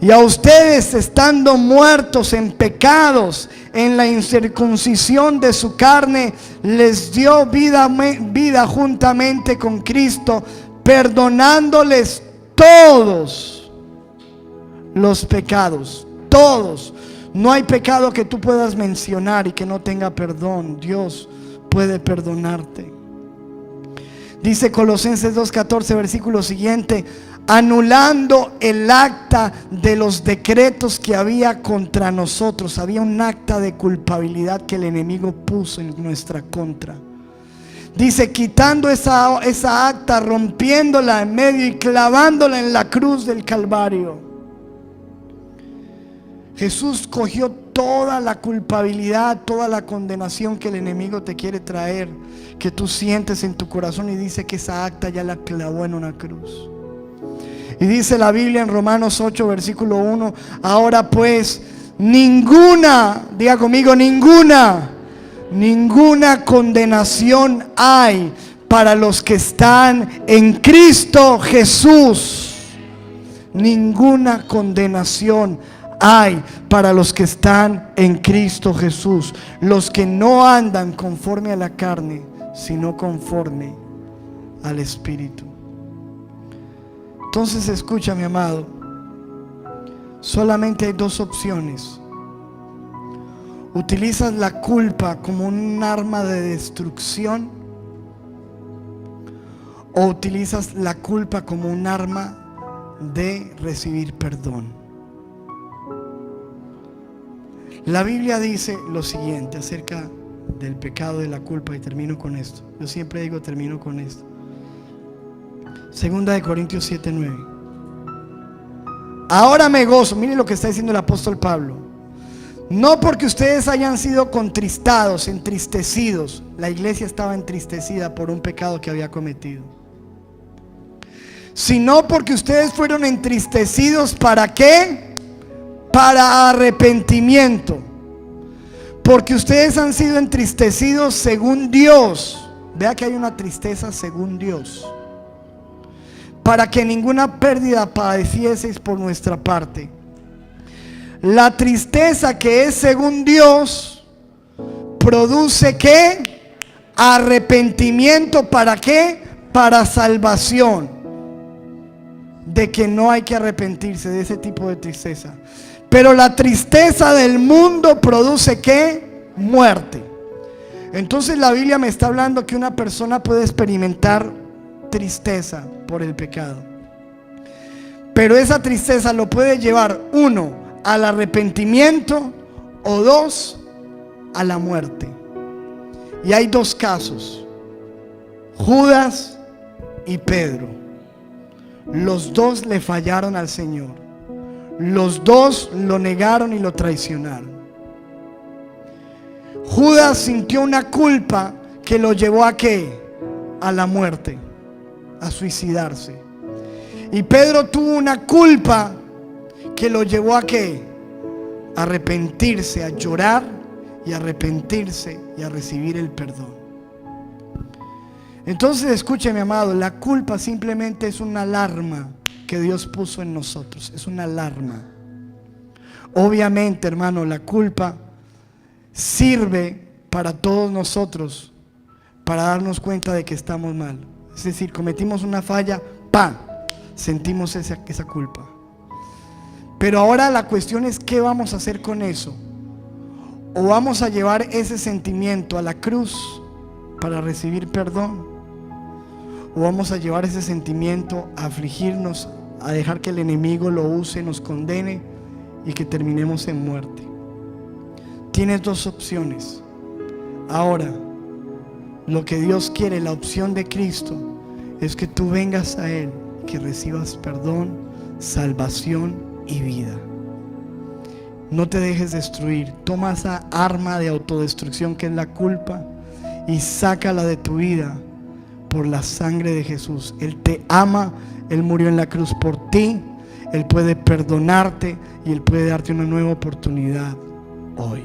y a ustedes, estando muertos en pecados, en la incircuncisión de su carne, les dio vida juntamente con Cristo, perdonándoles todos los pecados. Todos. No hay pecado que tú puedas mencionar y que no tenga perdón. Dios puede perdonarte. Dice Colosenses 2:14, versículo siguiente: anulando el acta de los decretos que había contra nosotros. Había un acta de culpabilidad que el enemigo puso en nuestra contra. Dice: quitando esa acta, rompiéndola en medio y clavándola en la cruz del Calvario. Jesús cogió toda la culpabilidad, toda la condenación que el enemigo te quiere traer, que tú sientes en tu corazón, y dice que esa acta ya la clavó en una cruz. Y dice la Biblia en Romanos 8, versículo 1: ahora pues, ninguna, diga conmigo, ninguna condenación hay para los que están en Cristo Jesús. Ninguna condenación hay para los que están en Cristo Jesús, los que no andan conforme a la carne, sino conforme al Espíritu. Entonces escucha, mi amado, solamente hay dos opciones. Utilizas la culpa como un arma de destrucción, ¿O utilizas la culpa como un arma de recibir perdón? La Biblia dice lo siguiente acerca del pecado de la culpa, y termino con esto. Yo siempre digo termino con esto. 2 Corintios 7:9. Ahora me gozo, miren lo que está diciendo el apóstol Pablo. No porque ustedes hayan sido contristados, entristecidos. La iglesia estaba entristecida por un pecado que había cometido, sino porque ustedes fueron entristecidos. ¿Para qué? Para arrepentimiento. Porque ustedes han sido entristecidos según Dios. Vea que hay una tristeza según Dios. Para que ninguna pérdida padecieseis por nuestra parte. La tristeza que es según Dios produce ¿qué? Arrepentimiento. ¿Para qué? Para salvación. De que no hay que arrepentirse de ese tipo de tristeza. Pero la tristeza del mundo produce ¿qué? Muerte. Entonces la Biblia me está hablando que una persona puede experimentar tristeza por el pecado, pero esa tristeza lo puede llevar, 1, al arrepentimiento, o 2, a la muerte. Y hay 2 casos: Judas y Pedro. Los 2 le fallaron al Señor. Los 2 lo negaron y lo traicionaron. Judas sintió una culpa que lo llevó ¿a qué? A la muerte, a suicidarse. Y Pedro tuvo una culpa que lo llevó ¿a qué? A arrepentirse, a llorar y a arrepentirse y a recibir el perdón. Entonces escúcheme, amado, la culpa simplemente es una alarma que Dios puso en nosotros. Es una alarma. Obviamente, hermano, la culpa sirve para todos nosotros, para darnos cuenta de que estamos mal. Es decir, cometimos una falla, ¡pam!, sentimos esa culpa. Pero ahora la cuestión es ¿qué vamos a hacer con eso? ¿O vamos a llevar ese sentimiento a la cruz para recibir perdón? ¿O vamos a llevar ese sentimiento a afligirnos, a dejar que el enemigo lo use, nos condene y que terminemos en muerte? Tienes 2 opciones. Ahora, lo que Dios quiere, la opción de Cristo, es que tú vengas a Él, que recibas perdón, salvación y vida. No te dejes destruir. Toma esa arma de autodestrucción que es la culpa y sácala de tu vida por la sangre de Jesús. Él te ama, Él murió en la cruz por ti, Él puede perdonarte y Él puede darte una nueva oportunidad hoy.